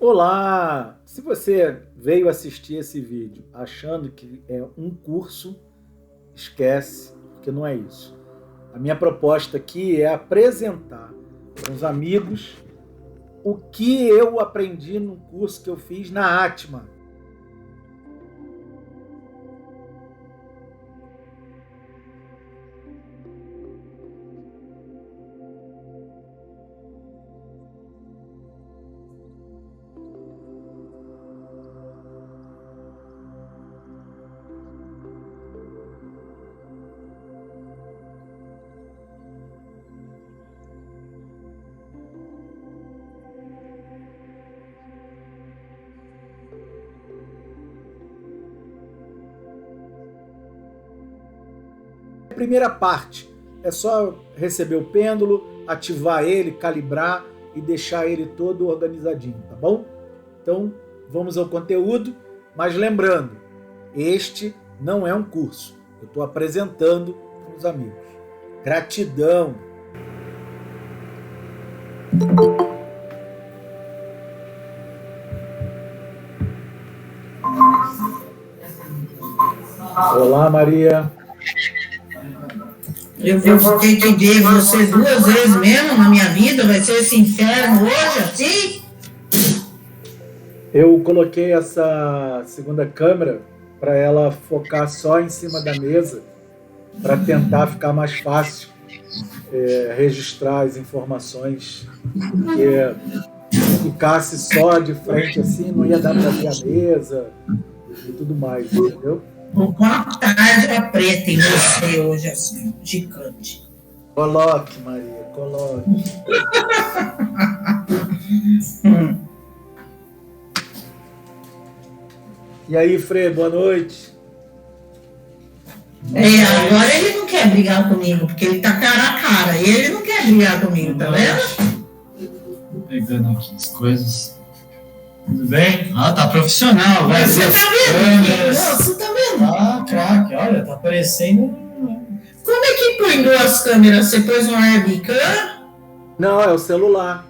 Olá! Se você veio assistir esse vídeo achando que é um curso, esquece, porque não é isso. A minha proposta aqui é apresentar para os amigos o que eu aprendi no curso que eu fiz na Atma. Primeira parte é só receber o pêndulo, ativar ele, calibrar e deixar ele todo organizadinho, tá bom? Então vamos ao conteúdo, mas lembrando, este não é um curso, eu estou apresentando para os amigos. Gratidão! Olá, Maria. Eu vou ter que ver você 2 vezes mesmo na minha vida? Vai ser esse inferno hoje, assim? Eu coloquei essa segunda câmera para ela focar só em cima da mesa, para tentar ficar mais fácil registrar as informações, porque se ficasse só de frente assim, não ia dar para ver a mesa e tudo mais, entendeu? Com a tarja preta em você hoje, assim, gigante. Coloque, Maria, coloque. E aí, Frei, boa noite. Agora ele não quer brigar comigo, porque ele tá cara a cara. E ele não quer brigar comigo, tá vendo? Pegando aqui as coisas. Tudo bem? Ah, tá profissional. Vai Você ver tá as vendo? câmeras. Você tá vendo? Ah, craque, olha, tá aparecendo. Como é que põe 2 câmeras? Você pôs uma webcam? Não, é o celular.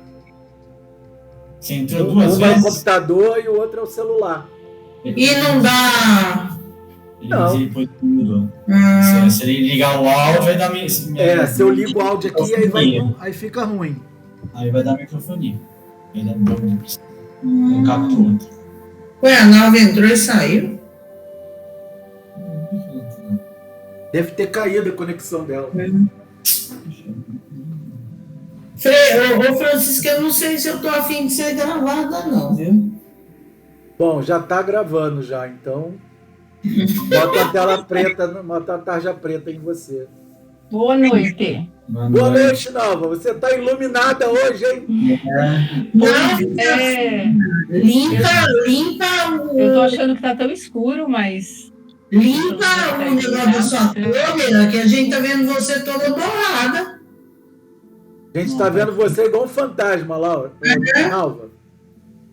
Você entrou 2 Um é o vezes. computador e o outro é o celular. E não dá... Não. Ele pôs tudo. Ah, Se ele ligar o áudio, vai dar Se eu ligo o áudio aqui, aí fica ruim. Aí vai dar microfonia. Vai dar um captura. Ué, a nave entrou e saiu? Deve ter caído a conexão dela. Ô Francisco, eu não sei se eu tô afim de ser gravada, não, viu? Bom, já tá gravando já, então bota a tela preta, bota a tarja preta em você. Boa noite. Boa noite, Nova. Você tá iluminada hoje, hein? Limpa o... Eu tô achando que tá tão escuro, mas... Limpa o negócio da sua câmera, que a gente tá vendo você toda borrada. A gente tá vendo você igual um fantasma lá, Nova.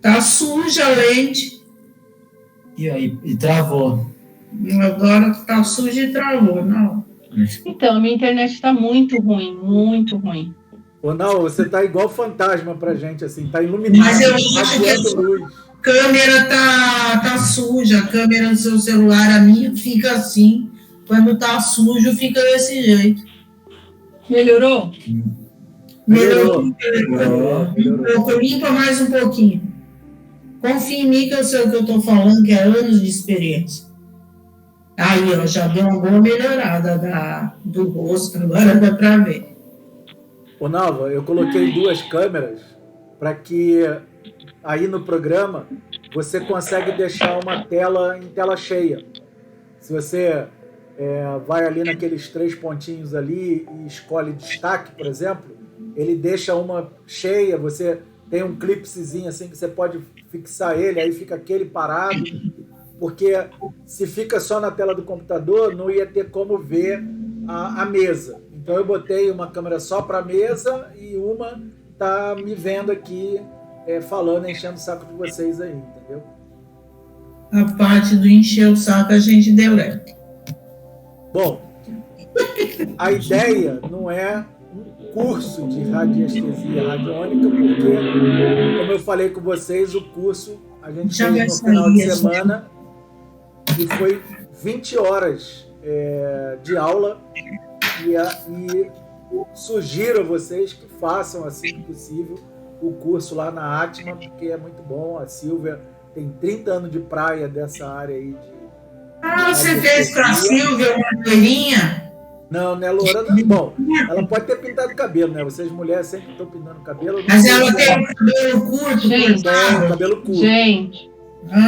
Tá suja a lente. E aí, e travou. Agora tá suja e travou, não. Então, a minha internet tá muito ruim, muito ruim. Ô, não, você tá igual fantasma pra gente, assim, tá iluminado. Mas eu acho que a luz. câmera tá suja, a câmera do seu celular, a minha fica assim. Quando tá sujo, fica desse jeito. Melhorou? Melhorou. Limpa mais um pouquinho. Confia em mim que eu sei o que eu tô falando, que é anos de experiência. Aí, ó, já deu uma boa melhorada do rosto, agora dá pra ver. Ô, Nalva, eu coloquei 2 câmeras para que aí no programa você consegue deixar uma tela em tela cheia. Se você vai ali naqueles 3 pontinhos ali e escolhe destaque, por exemplo, ele deixa uma cheia, você tem um clipezinho assim que você pode fixar ele, aí fica aquele parado, porque se fica só na tela do computador, não ia ter como ver a mesa. Então eu botei uma câmera só para a mesa e uma tá me vendo aqui falando, enchendo o saco de vocês aí, entendeu? A parte do encher o saco a gente deleta. Bom, a ideia não é um curso de radiestesia radiônica, porque, como eu falei com vocês, o curso a gente fez no final de semana e foi 20 horas de aula e sugiro a vocês que façam, assim que possível, o curso lá na Atma, porque é muito bom. A Silvia tem 30 anos de praia dessa área aí. Você fez para a Silvia uma loirinha? Não, né, loura não. Bom, ela pode ter pintado o cabelo, né? Vocês mulheres sempre estão pintando o cabelo. Mas ela tem o cabelo curto, gente. Cabelo curto. Gente,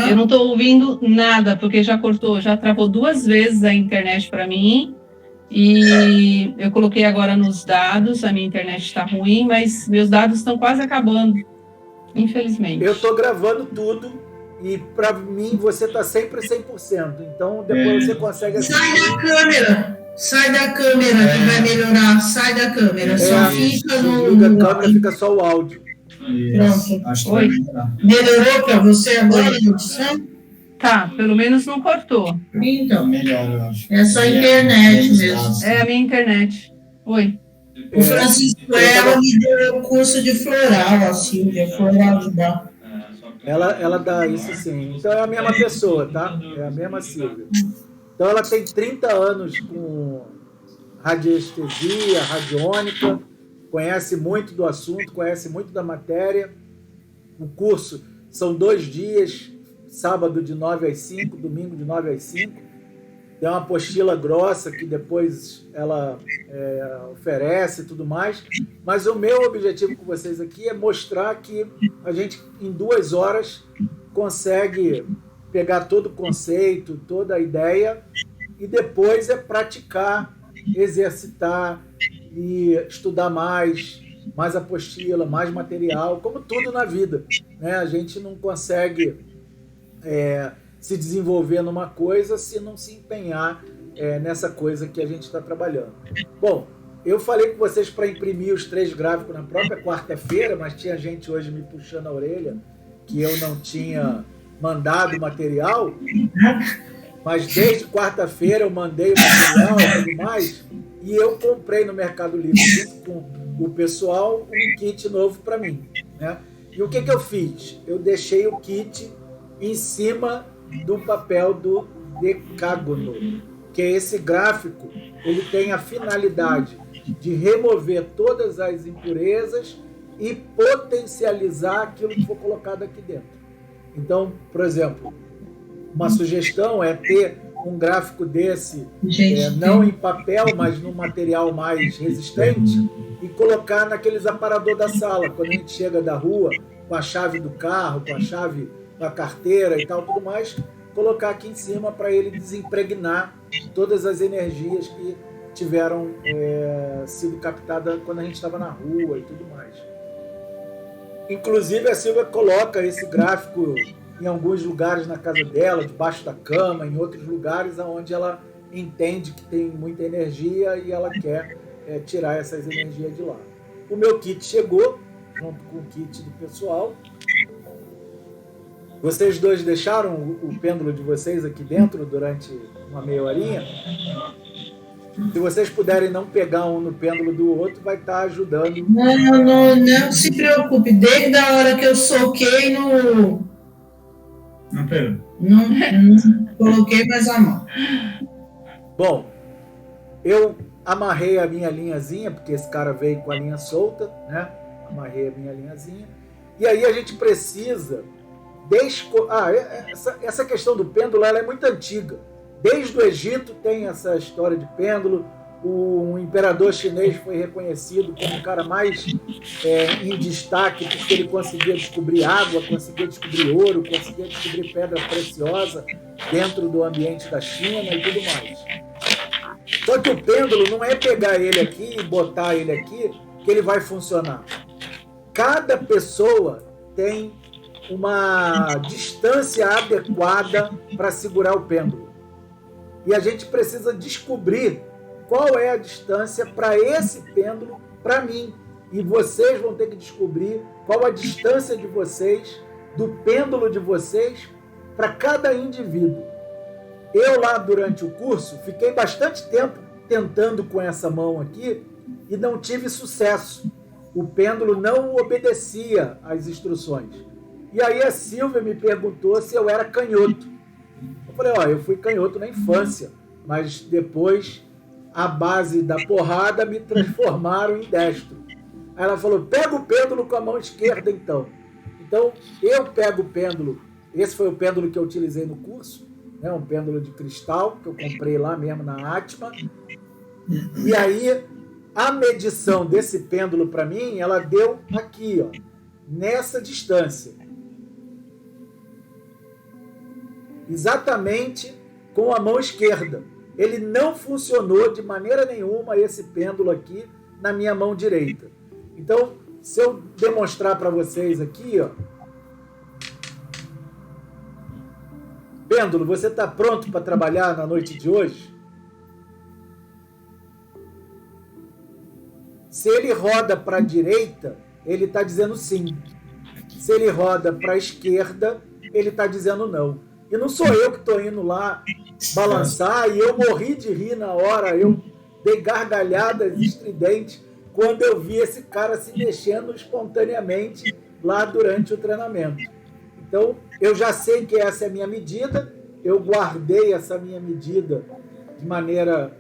eu não estou ouvindo nada, porque já travou 2 vezes a internet para mim. E eu coloquei agora nos dados, a minha internet está ruim, mas meus dados estão quase acabando, infelizmente. Eu estou gravando tudo e para mim você está sempre 100%. Então depois você consegue... Sai da câmera que vai melhorar. Sai da câmera, só fica no... Liga a câmera, fica só o áudio. Pronto. Acho que vai melhorar. Melhorou para você agora a audição? Tá, pelo menos não cortou. Então, Melhor, eu acho. é só a internet mesmo. É a minha internet. Oi. O Francisco, ela me deu o curso de floral, a Silvia, floral de dar. Ela dá isso sim. Então é a mesma pessoa, tá? É a mesma Silvia. Então ela tem 30 anos com radiestesia, radiônica, conhece muito do assunto, conhece muito da matéria. O curso são 2 dias, sábado de 9 às 5, domingo de 9 às 5. Tem uma apostila grossa que depois ela oferece e tudo mais. Mas o meu objetivo com vocês aqui é mostrar que a gente, em 2 horas, consegue pegar todo o conceito, toda a ideia, e depois é praticar, exercitar e estudar mais apostila, mais material, como tudo na vida, né? A gente não consegue se desenvolver numa coisa se não se empenhar nessa coisa que a gente está trabalhando. Bom, eu falei com vocês para imprimir os 3 gráficos na própria quarta-feira, mas tinha gente hoje me puxando a orelha que eu não tinha mandado o material, mas desde quarta-feira eu mandei o material e tudo mais, e eu comprei no Mercado Livre, junto com o pessoal, um kit novo para mim, né? E o que eu fiz? Eu deixei o kit em cima do papel do decágono, que é esse gráfico, ele tem a finalidade de remover todas as impurezas e potencializar aquilo que for colocado aqui dentro. Então, por exemplo, uma sugestão é ter um gráfico desse, não em papel, mas num material mais resistente, e colocar naqueles aparador da sala, quando a gente chega da rua, com a chave do carro, com a chave da carteira e tal, tudo mais, colocar aqui em cima para ele desimpregnar todas as energias que tiveram sido captadas quando a gente estava na rua e tudo mais. Inclusive, a Silvia coloca esse gráfico em alguns lugares na casa dela, debaixo da cama, em outros lugares onde ela entende que tem muita energia e ela quer tirar essas energias de lá. O meu kit chegou, junto com o kit do pessoal. Vocês dois deixaram o pêndulo de vocês aqui dentro durante uma meia horinha? Se vocês puderem não pegar um no pêndulo do outro, vai estar ajudando. Não se preocupe. Desde a hora que eu soquei no... Não pegou. Não coloquei mais a mão. Bom, eu amarrei a minha linhazinha, porque esse cara veio com a linha solta, né? Amarrei a minha linhazinha. E aí a gente precisa... essa questão do pêndulo ela é muito antiga. Desde o Egito tem essa história de pêndulo. O imperador chinês foi reconhecido como o cara mais em destaque, porque ele conseguia descobrir água, conseguia descobrir ouro, conseguia descobrir pedra preciosa dentro do ambiente da China e tudo mais. Só que o pêndulo não é pegar ele aqui e botar ele aqui que ele vai funcionar. Cada pessoa tem uma distância adequada para segurar o pêndulo. E a gente precisa descobrir qual é a distância para esse pêndulo, para mim. E vocês vão ter que descobrir qual a distância de vocês, do pêndulo de vocês, para cada indivíduo. Eu lá durante o curso fiquei bastante tempo tentando com essa mão aqui e não tive sucesso. O pêndulo não obedecia às instruções. E aí a Silvia me perguntou se eu era canhoto. Eu falei, eu fui canhoto na infância, mas depois a base da porrada me transformaram em destro. Aí ela falou, pega o pêndulo com a mão esquerda então. Então eu pego o pêndulo, esse foi o pêndulo que eu utilizei no curso, né, um pêndulo de cristal que eu comprei lá mesmo na Atma. E aí a medição desse pêndulo para mim, ela deu aqui, nessa distância. Exatamente com a mão esquerda. Ele não funcionou de maneira nenhuma, esse pêndulo aqui, na minha mão direita. Então, se eu demonstrar para vocês aqui, pêndulo, você está pronto para trabalhar na noite de hoje? Se ele roda para a direita, ele está dizendo sim. Se ele roda para a esquerda, ele está dizendo não. E não sou eu que estou indo lá balançar, e eu morri de rir na hora, eu dei gargalhadas estridentes quando eu vi esse cara se mexendo espontaneamente lá durante o treinamento. Então, eu já sei que essa é a minha medida, eu guardei essa minha medida de maneira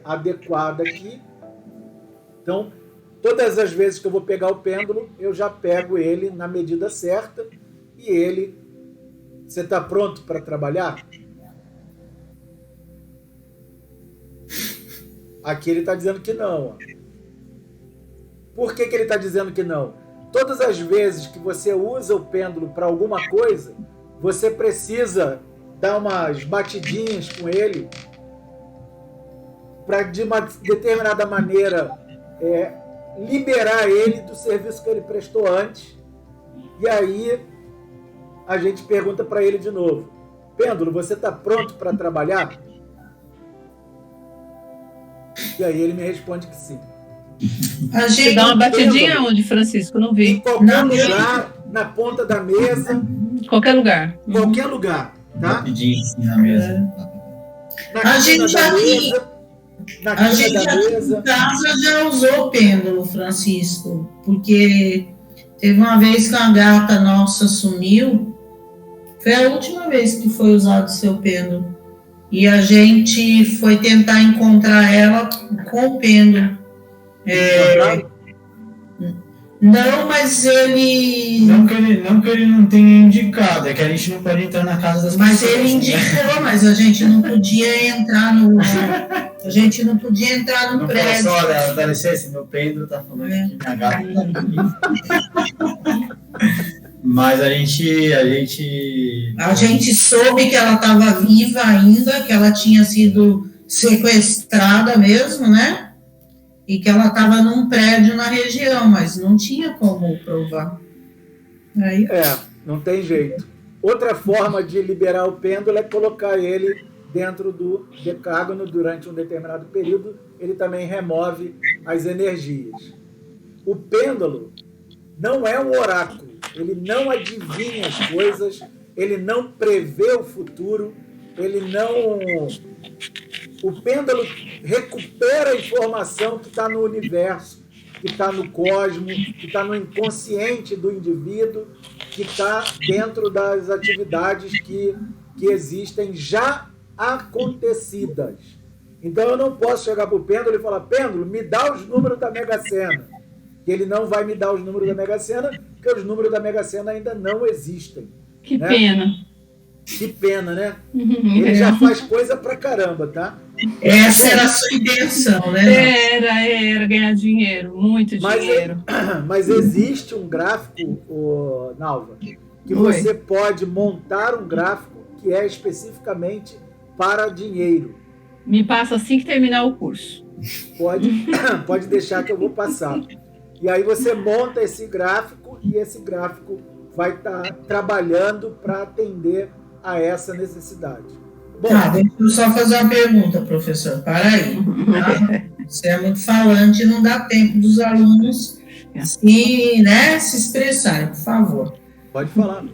adequada aqui. Então, todas as vezes que eu vou pegar o pêndulo, eu já pego ele na medida certa e ele... Você está pronto para trabalhar? Aqui ele está dizendo que não. Por que ele está dizendo que não? Todas as vezes que você usa o pêndulo para alguma coisa, você precisa dar umas batidinhas com ele para, de uma determinada maneira, liberar ele do serviço que ele prestou antes. E aí a gente pergunta para ele de novo, pêndulo, você está pronto para trabalhar? E aí ele me responde que sim. Você dá uma batidinha onde, Francisco? Não vi. Em qualquer lugar, na ponta da mesa. Qualquer lugar. Qualquer lugar, tá? Rapidinho, assim, na mesa. A gente aqui em casa já usou o pêndulo, Francisco, porque teve uma vez que uma gata nossa sumiu, foi a última vez que foi usado o seu pêndulo, e a gente foi tentar encontrar ela com o pêndulo. Não, mas ele... Não que ele não tenha indicado, é que a gente não pode entrar na casa das mas pessoas. Mas ele indicou, mas a gente não podia entrar no... A gente não podia entrar no prédio. Olha, dá licença, meu pêndulo tá falando que minha gata tá aqui. Mas a gente soube que ela estava viva ainda, que ela tinha sido sequestrada mesmo, né? E que ela estava num prédio na região, mas não tinha como provar. Aí... não tem jeito. Outra forma de liberar o pêndulo é colocar ele dentro do decágono durante um determinado período, ele também remove as energias. O pêndulo não é um oráculo, ele não adivinha as coisas, ele não prevê o futuro, o pêndulo recupera a informação que está no universo, que está no cosmos, que está no inconsciente do indivíduo, que está dentro das atividades que existem já acontecidas. Então eu não posso chegar para o pêndulo e falar, pêndulo, me dá os números da Mega Sena. Ele não vai me dar os números da Mega Sena, porque os números da Mega Sena ainda não existem. Que pena. Que pena, né? Ele já faz coisa pra caramba, tá? Essa era a sua intenção, né? Era ganhar dinheiro, muito dinheiro. Mas existe um gráfico, Nalva, que você pode montar um gráfico que é especificamente para dinheiro. Me passa assim que terminar o curso. Pode deixar que eu vou passar. E aí você monta esse gráfico e esse gráfico vai estar trabalhando para atender a essa necessidade. Bom, deixa eu só fazer uma pergunta, professor. Para aí. Tá? Você é muito falante e não dá tempo dos alunos se expressarem, por favor. Pode falar.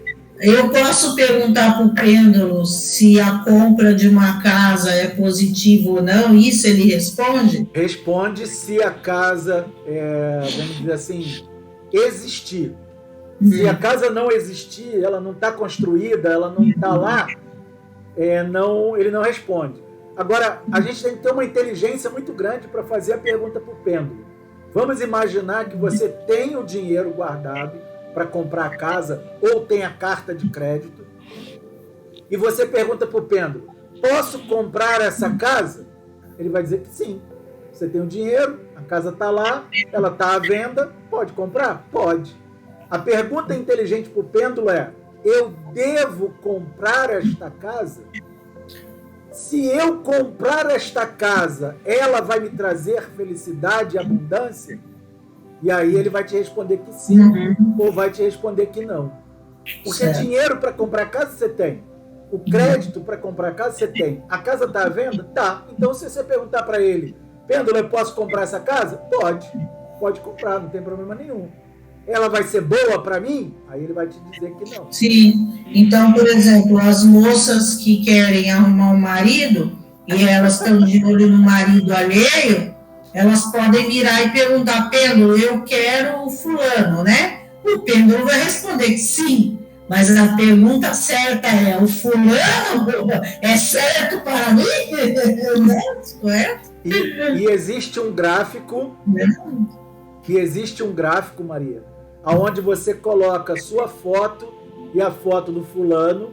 Eu posso perguntar para o Pêndulo se a compra de uma casa é positiva ou não? Isso ele responde? Responde se a casa, vamos dizer assim, existir. Se a casa não existir, ela não está construída, ela não está lá, ele não responde. Agora, a gente tem que ter uma inteligência muito grande para fazer a pergunta para o Pêndulo. Vamos imaginar que você tem o dinheiro guardado para comprar a casa ou tem a carta de crédito e você pergunta para o Pêndulo, posso comprar essa casa? Ele vai dizer que sim. Você tem o dinheiro, a casa está lá, ela está à venda, pode comprar? Pode. A pergunta inteligente para o Pêndulo é, eu devo comprar esta casa? Se eu comprar esta casa, ela vai me trazer felicidade e abundância? E aí ele vai te responder que sim, ou vai te responder que não. Porque dinheiro para comprar casa você tem. O crédito para comprar casa você tem. A casa está à venda? Tá. Então se você perguntar para ele, Pêndulo, eu posso comprar essa casa? Pode. Pode comprar, não tem problema nenhum. Ela vai ser boa para mim? Aí ele vai te dizer que não. Sim. Então, por exemplo, as moças que querem arrumar um marido e elas estão de olho no marido alheio, elas podem virar e perguntar, Pêndulo, eu quero o fulano, né? O Pêndulo vai responder que sim, mas a pergunta certa é, o fulano é certo para mim? Correto? E existe um gráfico, Maria, onde você coloca a sua foto e a foto do fulano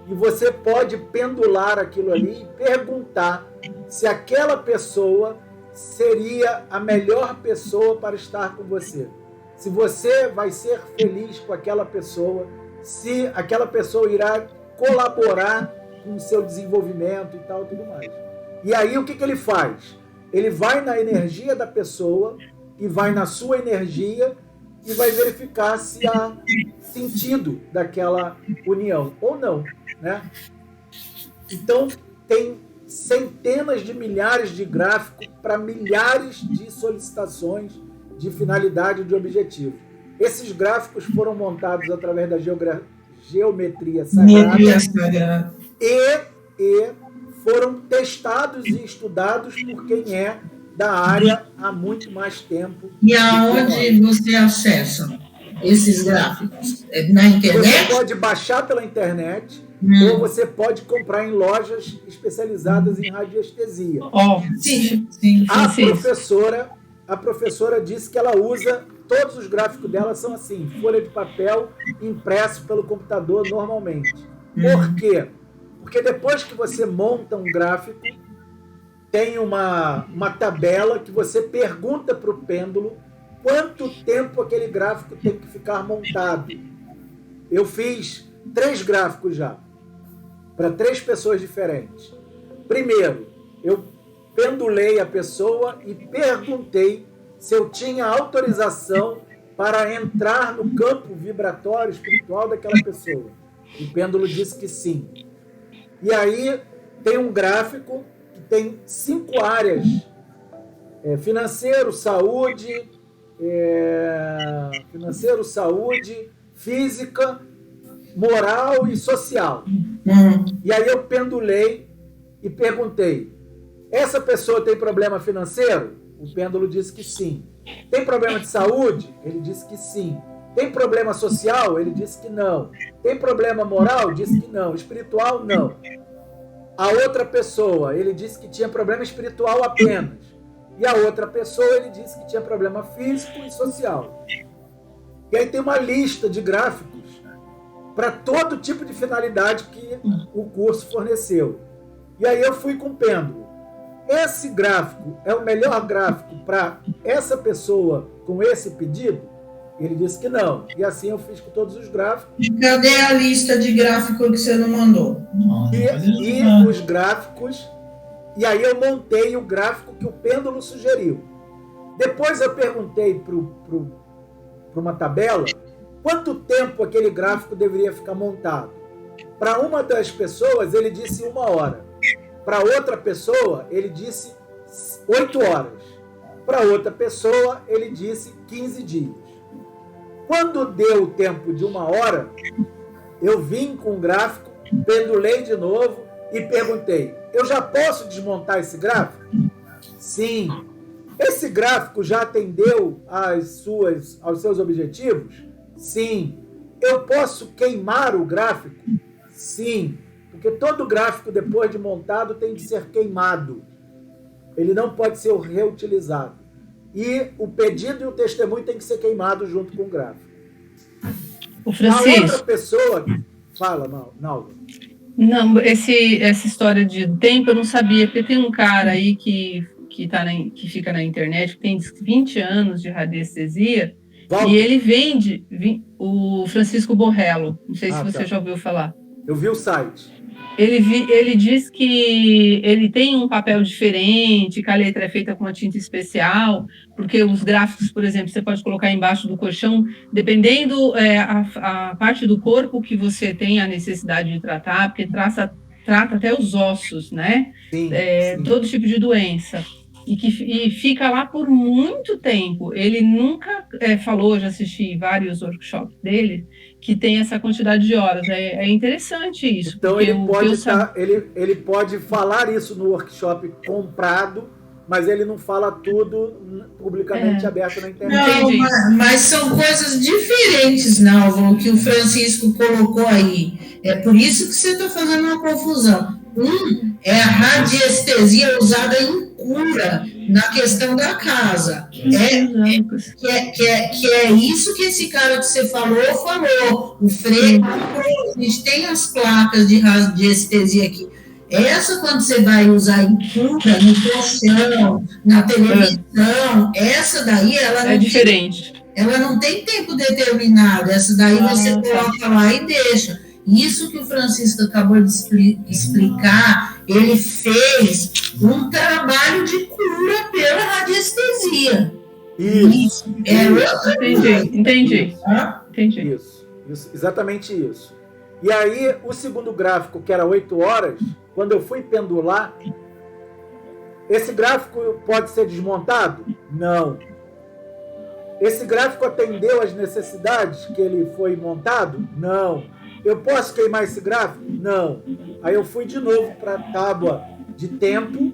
e você pode pendular aquilo ali e perguntar se aquela pessoa seria a melhor pessoa para estar com você. Se você vai ser feliz com aquela pessoa, se aquela pessoa irá colaborar com o seu desenvolvimento e tal, tudo mais. E aí o que ele faz? Ele vai na energia da pessoa e vai na sua energia e vai verificar se há sentido daquela união ou não, né? Então, tem centenas de milhares de gráficos para milhares de solicitações de finalidade de objetivo. Esses gráficos foram montados através da geometria sagrada e foram testados e estudados por quem é da área há muito mais tempo. E aonde você acessa esses gráficos? Na internet? Você pode baixar pela internet ou você pode comprar em lojas especializadas em radiestesia. Sim. A professora disse que ela usa, todos os gráficos dela são assim, folha de papel impresso pelo computador normalmente. Por quê? Porque depois que você monta um gráfico, tem uma tabela que você pergunta para o Pêndulo quanto tempo aquele gráfico tem que ficar montado. Eu fiz 3 gráficos já, para 3 pessoas diferentes. Primeiro, eu pendulei a pessoa e perguntei se eu tinha autorização para entrar no campo vibratório espiritual daquela pessoa. O Pêndulo disse que sim. E aí tem um gráfico que tem 5 áreas. Financeiro, saúde, física, moral e social. E aí eu pendulei e perguntei, essa pessoa tem problema financeiro? O Pêndulo disse que sim. Tem problema de saúde? Ele disse que sim. Tem problema social? Ele disse que não. Tem problema moral? Disse que não. Espiritual? Não. A outra pessoa, ele disse que tinha problema espiritual apenas. E a outra pessoa, ele disse que tinha problema físico e social. E aí tem uma lista de gráficos para todo tipo de finalidade que o curso forneceu. E aí eu fui com o Pêndulo. Esse gráfico é o melhor gráfico para essa pessoa com esse pedido? Ele disse que não. E assim eu fiz com todos os gráficos. E cadê a lista de gráficos que você não mandou? E os gráficos. E aí eu montei o gráfico que o Pêndulo sugeriu. Depois eu perguntei para uma tabela quanto tempo aquele gráfico deveria ficar montado. Para uma das pessoas, ele disse 1 hora. Para outra pessoa, ele disse 8 horas. Para outra pessoa, ele disse 15 dias. Quando deu o tempo de 1 hora, eu vim com o gráfico, pendulei de novo e perguntei, eu já posso desmontar esse gráfico? Sim. Esse gráfico já atendeu aos seus objetivos? Sim. Eu posso queimar o gráfico? Sim. Porque todo gráfico, depois de montado, tem que ser queimado. Ele não pode ser reutilizado. E o pedido e o testemunho tem que ser queimado junto com o gráfico. O Francisco. A outra pessoa... Fala, Nalva. Não, essa história de tempo eu não sabia, porque tem um cara aí que fica na internet, que tem 20 anos de radiestesia, e ele vende o Francisco Borrello. Não sei se você já ouviu falar. Eu vi o site. Ele diz que ele tem um papel diferente, que a letra é feita com uma tinta especial, porque os gráficos, por exemplo, você pode colocar embaixo do colchão, dependendo a parte do corpo que você tem a necessidade de tratar, porque trata até os ossos, né? Sim. Todo tipo de doença. E fica lá por muito tempo. Ele nunca falou, já assisti vários workshops dele, que tem essa quantidade de horas. É interessante isso. Então ele pode falar isso no workshop comprado, mas ele não fala tudo publicamente aberto na internet. Não, mas são coisas diferentes, Nalva, o que o Francisco colocou aí. É por isso que você está fazendo uma confusão. É a radiestesia usada em cura na questão da casa. Que é isso que esse cara que você falou. O Frei, a gente tem as placas de radiestesia aqui. Essa, quando você vai usar em cura, no colchão, na televisão, essa daí, ela não diferente. Ela não tem tempo determinado. Essa daí você coloca lá e deixa. Isso que o Francisco acabou de explicar, ele fez um trabalho de cura pela radiestesia. Isso. Entendi. Isso, exatamente isso. E aí, o segundo gráfico, que era 8 horas, quando eu fui pendular, esse gráfico pode ser desmontado? Não. Esse gráfico atendeu às necessidades que ele foi montado? Não. Eu posso queimar esse gráfico? Não. Aí eu fui de novo para a tábua de tempo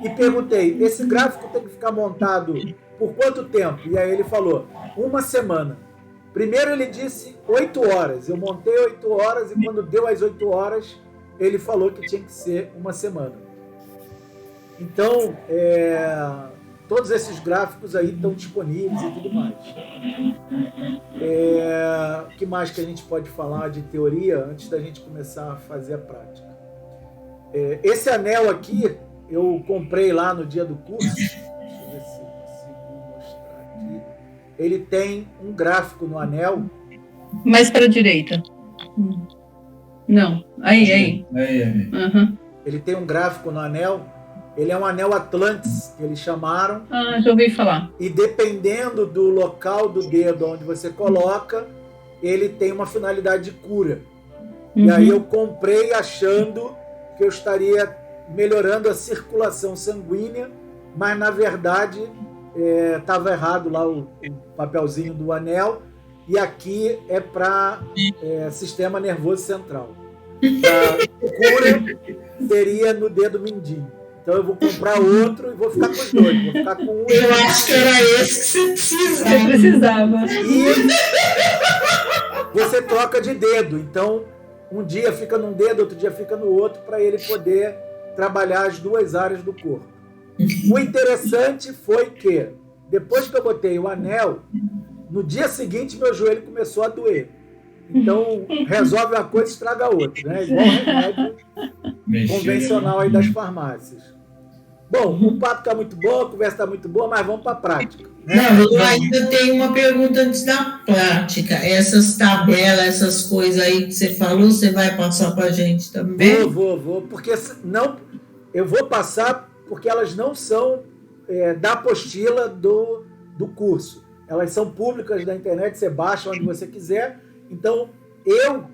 e perguntei, esse gráfico tem que ficar montado por quanto tempo? E aí ele falou, 1 semana. Primeiro ele disse 8 horas. Eu montei 8 horas e quando deu as 8 horas, ele falou que tinha que ser 1 semana. Então, todos esses gráficos aí estão disponíveis e tudo mais. O que mais que a gente pode falar de teoria antes da gente começar a fazer a prática? Esse anel aqui, eu comprei lá no dia do curso. Deixa eu ver se eu consigo mostrar aqui. Ele tem um gráfico no anel. Mais para a direita. Não. Aí. Uhum. Ele tem um gráfico no anel. Ele é um anel Atlantis, que eles chamaram. Já ouvi falar. E dependendo do local do dedo onde você coloca, ele tem uma finalidade de cura. E aí eu comprei achando que eu estaria melhorando a circulação sanguínea, mas na verdade estava errado lá o papelzinho do anel, e aqui é para sistema nervoso central. A cura seria no dedo mindinho. Então eu vou comprar outro e vou ficar com os dois. Vou ficar com um. Eu acho que era esse que você precisava. E você troca de dedo. Então, um dia fica num dedo, outro dia fica no outro, para ele poder trabalhar as duas áreas do corpo. O interessante foi que, depois que eu botei o anel, no dia seguinte meu joelho começou a doer. Então, resolve uma coisa e estraga a outra, né? Igual remédio convencional aí das farmácias. Bom, o papo está muito bom, a conversa está muito boa, mas vamos para a prática. Né? Não, eu ainda tenho uma pergunta antes da prática. Essas tabelas, essas coisas aí que você falou, você vai passar para a gente também? Vou. Porque não, eu vou passar porque elas não são da apostila do curso. Elas são públicas da internet, você baixa onde você quiser. Então, eu,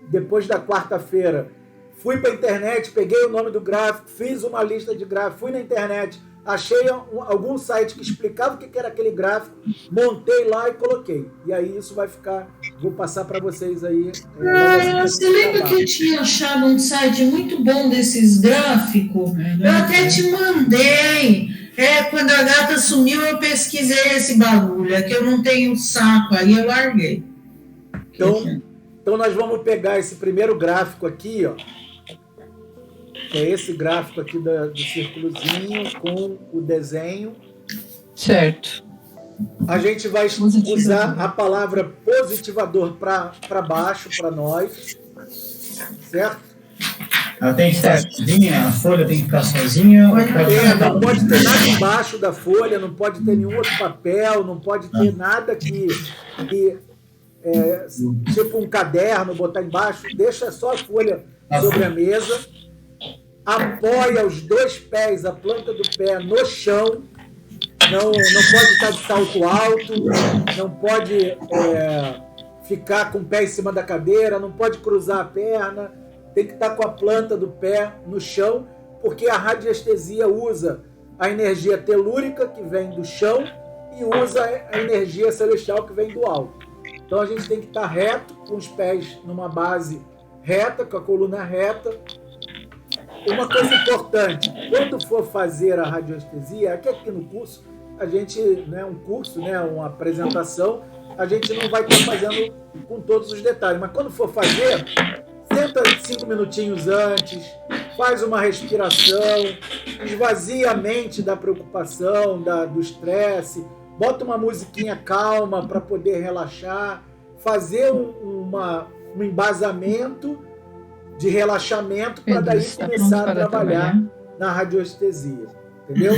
depois da quarta-feira, fui para a internet, peguei o nome do gráfico, fiz uma lista de gráficos, fui na internet, achei algum site que explicava o que era aquele gráfico, montei lá e coloquei. E aí isso vai ficar, vou passar para vocês aí. Você lembra que eu tinha achado um site muito bom desses gráficos? Eu até te mandei. Quando a gata sumiu, eu pesquisei esse bagulho. É que eu não tenho saco, aí eu larguei. Então nós vamos pegar esse primeiro gráfico aqui, ó. Que é esse gráfico aqui do círculozinho com o desenho. Certo. A gente vai usar a palavra positivador para baixo, para nós. Certo? Ela tem que ficar sozinha, a folha tem que ficar sozinha. Não pode ter nada embaixo da folha, não pode ter nenhum outro papel, não pode ter nada que tipo um caderno, botar embaixo. Deixa só a folha sobre a mesa. Apoia os 2 pés, a planta do pé no chão. Não pode estar de salto alto, não pode ficar com o pé em cima da cadeira, não pode cruzar a perna, tem que estar com a planta do pé no chão, porque a radiestesia usa a energia telúrica, que vem do chão, e usa a energia celestial, que vem do alto. Então a gente tem que estar reto, com os pés numa base reta, com a coluna reta. Uma coisa importante, quando for fazer a radiestesia, aqui no curso, a gente, uma apresentação, a gente não vai estar fazendo com todos os detalhes, mas quando for fazer, senta 5 minutinhos antes, faz uma respiração, esvazia a mente da preocupação, do estresse, bota uma musiquinha calma para poder relaxar, fazer um embasamento de relaxamento para daí começar a trabalhar na radiestesia, entendeu?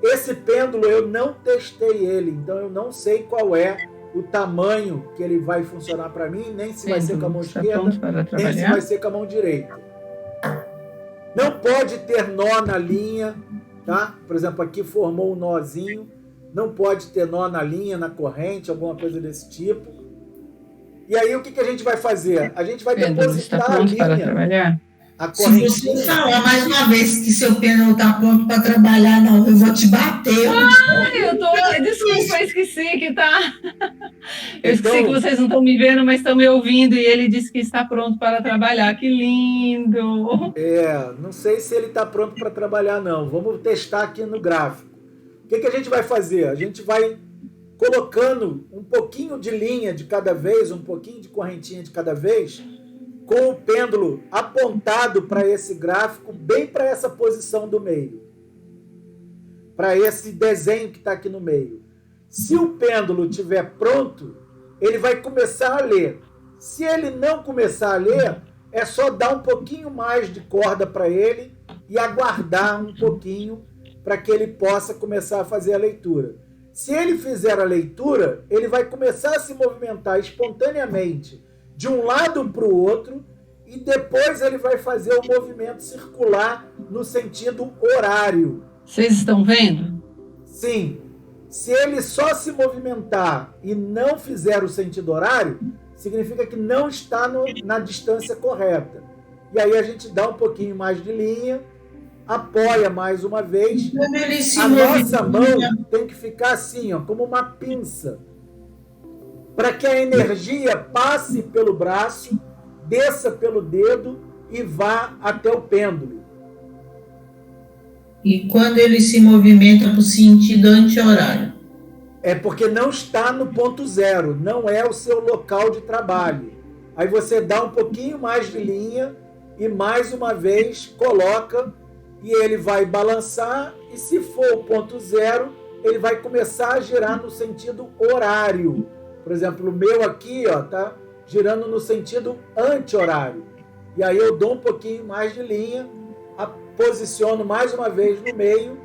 Esse pêndulo eu não testei ele, então eu não sei qual é o tamanho que ele vai funcionar para mim, nem se vai ser com a mão esquerda, nem se vai ser com a mão direita. Não pode ter nó na linha, tá? Por exemplo, aqui formou um nozinho, não pode ter nó na linha, na corrente, alguma coisa desse tipo. E aí, o que a gente vai fazer? A gente vai depositar a linha, a correntinha. Se você falar mais uma vez que seu pêndulo está pronto para trabalhar, não, eu vou te bater. Desculpa, eu esqueci que tá... Eu esqueci que vocês não estão me vendo, mas estão me ouvindo, e ele disse que está pronto para trabalhar. Que lindo! Não sei se ele está pronto para trabalhar, não. Vamos testar aqui no gráfico. O que a gente vai fazer? A gente vai colocando um pouquinho de linha de cada vez, um pouquinho de correntinha de cada vez, com o pêndulo apontado para esse gráfico, bem para essa posição do meio, para esse desenho que está aqui no meio. Se o pêndulo estiver pronto, ele vai começar a ler. Se ele não começar a ler, é só dar um pouquinho mais de corda para ele e aguardar um pouquinho para que ele possa começar a fazer a leitura. Se ele fizer a leitura, ele vai começar a se movimentar espontaneamente de um lado para o outro e depois ele vai fazer o movimento circular no sentido horário. Vocês estão vendo? Sim. Se ele só se movimentar e não fizer o sentido horário, significa que não está na distância correta. E aí a gente dá um pouquinho mais de linha, apoia mais uma vez. A nossa mão tem que ficar assim, ó, como uma pinça, para que a energia passe pelo braço, desça pelo dedo e vá até o pêndulo. E quando ele se movimenta para o sentido anti-horário? É porque não está no ponto zero, não é o seu local de trabalho. Aí você dá um pouquinho mais de linha e mais uma vez coloca e ele vai balançar e se for o ponto zero, ele vai começar a girar no sentido horário. Por exemplo, o meu aqui tá girando no sentido anti-horário. E aí eu dou um pouquinho mais de linha, posiciono mais uma vez no meio.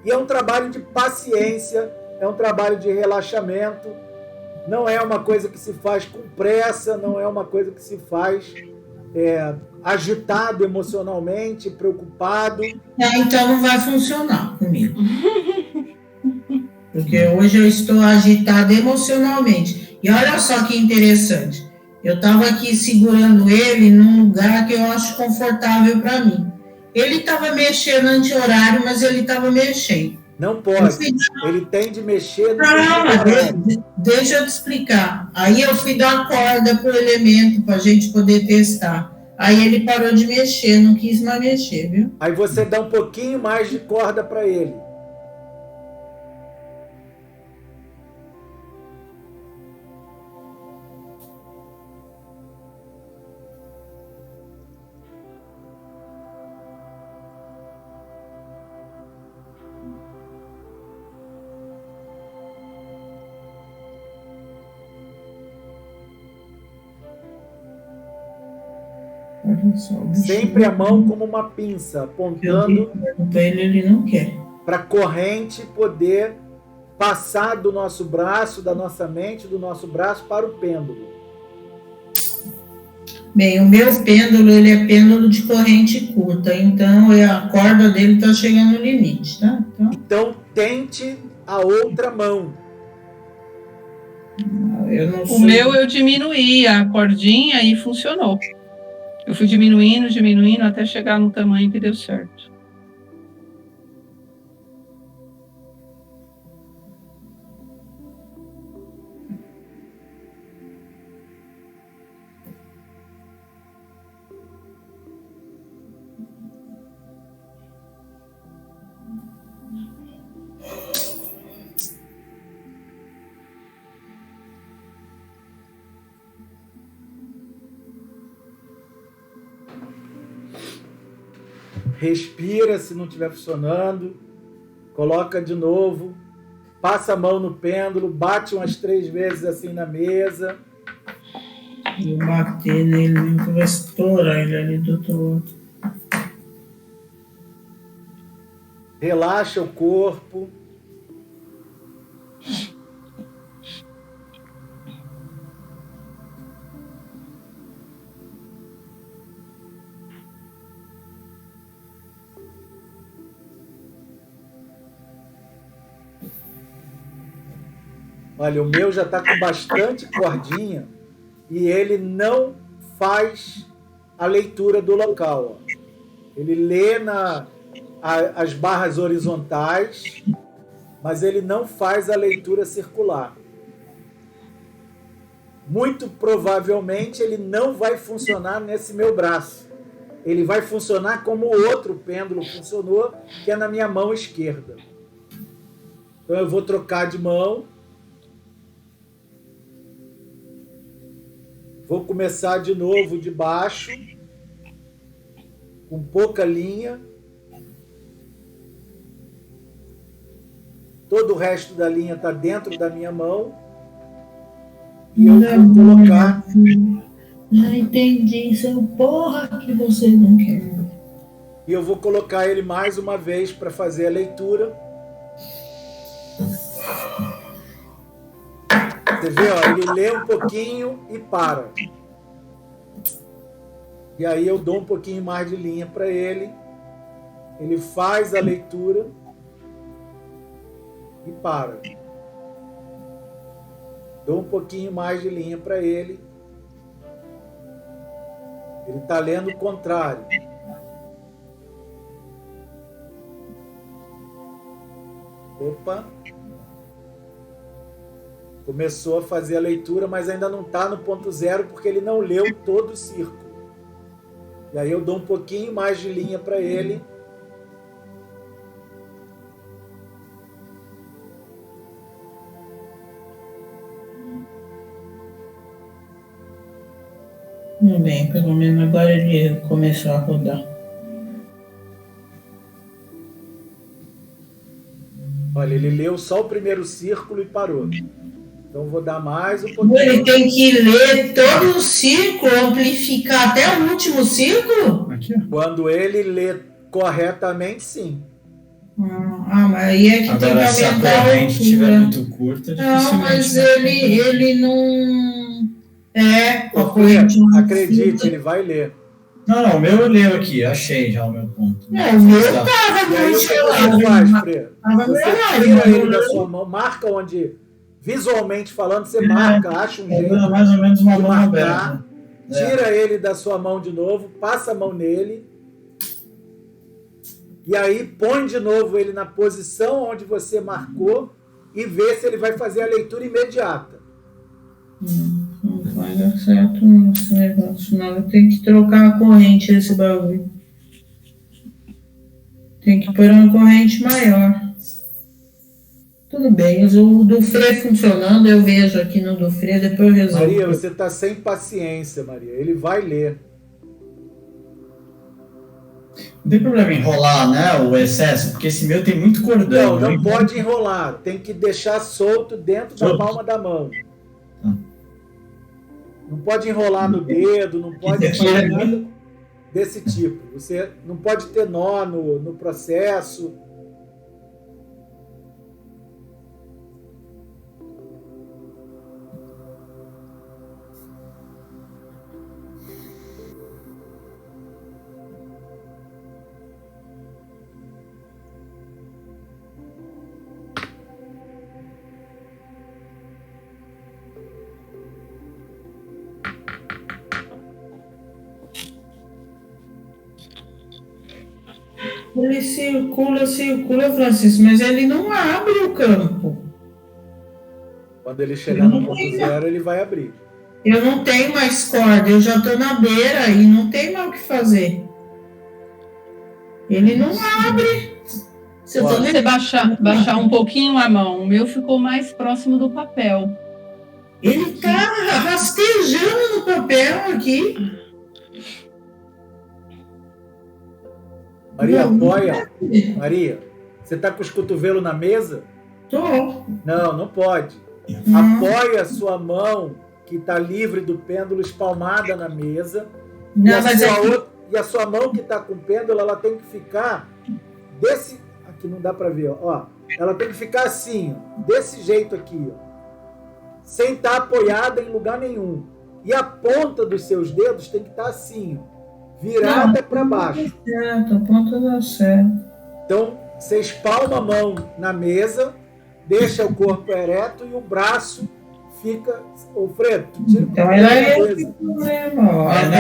E é um trabalho de paciência, é um trabalho de relaxamento. Não é uma coisa que se faz com pressa, não é uma coisa que se faz agitado emocionalmente, preocupado. Então não vai funcionar comigo. Porque hoje eu estou agitada emocionalmente. E olha só que interessante. Eu estava aqui segurando ele num lugar que eu acho confortável para mim. Ele estava mexendo anti-horário, mas ele estava mexendo. Não pode. Ele tem de mexer no deixa eu te explicar. Aí eu fui dar corda pro elemento para a gente poder testar. Aí ele parou de mexer, não quis mais mexer, viu? Aí você dá um pouquinho mais de corda para ele. Sempre a mão como uma pinça, apontando ele não quer. Para a corrente poder passar do nosso braço, da nossa mente, do nosso braço para o pêndulo. Bem, o meu pêndulo, ele é pêndulo de corrente curta, então a corda dele está chegando no limite, tá? Então tente a outra mão. O meu eu diminuí a cordinha e funcionou. Eu fui diminuindo até chegar no tamanho que deu certo. Respira se não estiver funcionando, coloca de novo, passa a mão no pêndulo, bate umas 3 vezes assim na mesa. Eu bater nele, não vai estourar ele ali do outro lado. Relaxa o corpo. Olha, o meu já está com bastante cordinha e ele não faz a leitura do local. Ó. Ele lê as barras horizontais, mas ele não faz a leitura circular. Muito provavelmente ele não vai funcionar nesse meu braço. Ele vai funcionar como o outro pêndulo funcionou, que é na minha mão esquerda. Então eu vou trocar de mão. Vou começar de novo de baixo, com pouca linha. Todo o resto da linha está dentro da minha mão. E eu vou colocar... Já entendi, seu porra que você não quer. E eu vou colocar ele mais uma vez para fazer a leitura. Você vê, ó, ele lê um pouquinho e para. E aí eu dou um pouquinho mais de linha para ele. Ele faz a leitura e para. Dou um pouquinho mais de linha para ele. Ele está lendo o contrário. Opa! Começou a fazer a leitura, mas ainda não está no ponto zero, porque ele não leu todo o círculo. E aí eu dou um pouquinho mais de linha para ele. Bem, pelo menos agora ele começou a rodar. Olha, ele leu só o primeiro círculo e parou. Então vou dar mais um pouquinho. Ele tem que ler todo o círculo, amplificar até o último círculo? Aqui, Quando ele lê corretamente, sim. Mas aí é que agora, tem que se a aumentar a corrente estiver altura. muito curta, Não, mas ele não... Acredite, ele vai ler. Não, o meu eu leio aqui, achei já o meu ponto. O meu estava E aí o que você faz, Fre? Você tira ele da sua mão, marca onde, visualmente falando, você marca, acha um jeito mais ou menos uma de mão marcar, aberta. tira ele da sua mão de novo, passa a mão nele E aí põe de novo ele na posição onde você marcou e vê se ele vai fazer a leitura imediata. Não vai dar certo não, esse negócio. Não, eu tenho que trocar a corrente desse bagulho. Tem que pôr uma corrente maior. Tudo bem, o Dufré funcionando, eu vejo aqui no Dufré, depois eu resolvo. Maria, você está sem paciência, Maria. Ele vai ler. Não tem problema enrolar, né, o excesso, porque esse meu tem muito cordão. Não pode enrolar. Tem que deixar solto dentro da palma da mão. Não pode enrolar no dedo, não pode fazer nada desse tipo. Você não pode ter nó no processo. Ele circula, Francisco, mas ele não abre o campo. Quando ele chegar no ponto zero, ele vai abrir. Eu não tenho mais corda, eu já estou na beira e não tem mais o que fazer. Ele não abre. Se você baixar um pouquinho a mão, o meu ficou mais próximo do papel. Ele está rastejando no papel aqui. Maria, apoia. Maria, você está com os cotovelos na mesa? Tô. Não pode. Apoia a sua mão, que está livre do pêndulo, espalmada na mesa. Não, e a sua mão que está com o pêndulo, ela tem que ficar desse... Aqui não dá para ver, ó. Ela tem que ficar assim, ó, desse jeito aqui, ó, sem estar apoiada em lugar nenhum. E a ponta dos seus dedos tem que estar assim, ó, virada para baixo. Certo, a ponta dá certo. Então, você espalma a mão na mesa, deixa o corpo ereto e o braço fica... Ô, Fredo, tu tira o então,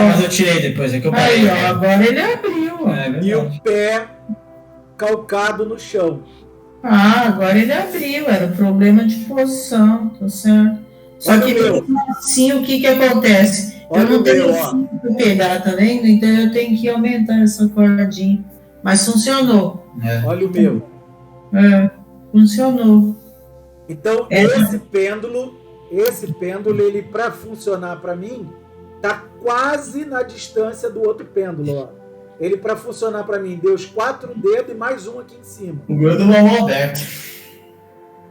mas eu tirei depois, é que eu parei. Aí, ó, agora ele abriu. E o pé calcado no chão. Agora ele abriu, era o problema de posição, tá certo? Só que assim, o que acontece? Olha, eu não tenho fio para pegar, tá vendo? Então eu tenho que aumentar essa cordinha. Mas funcionou. Olha o meu. Funcionou. Então, esse pêndulo, ele para funcionar para mim, tá quase na distância do outro pêndulo, ó. Ele, para funcionar para mim, deu os 4 dedos e mais um aqui em cima. O meu do mão aberta.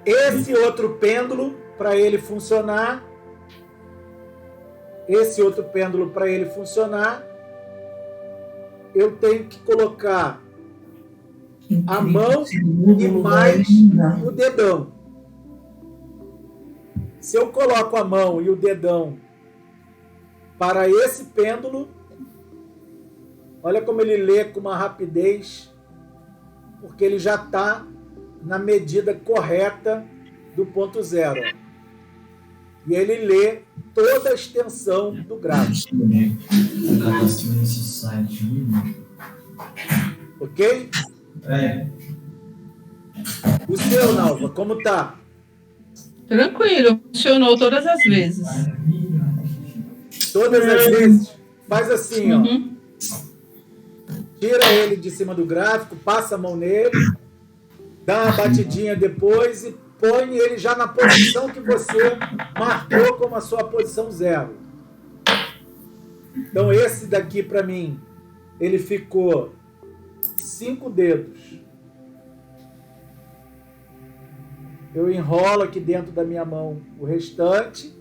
Esse outro pêndulo, para ele funcionar, eu tenho que colocar a mão e mais o dedão. Se eu coloco a mão e o dedão para esse pêndulo, olha como ele lê com uma rapidez, porque ele já está na medida correta do ponto zero. E ele lê toda a extensão do gráfico. Ok? O seu, Nalva, como tá? Tranquilo, funcionou todas as vezes. Todas as vezes? Faz assim, ó. Tira ele de cima do gráfico, passa a mão nele, dá uma batidinha depois e põe ele já na posição que você marcou como a sua posição zero. Então esse daqui para mim, ele ficou 5 dedos. Eu enrolo aqui dentro da minha mão o restante,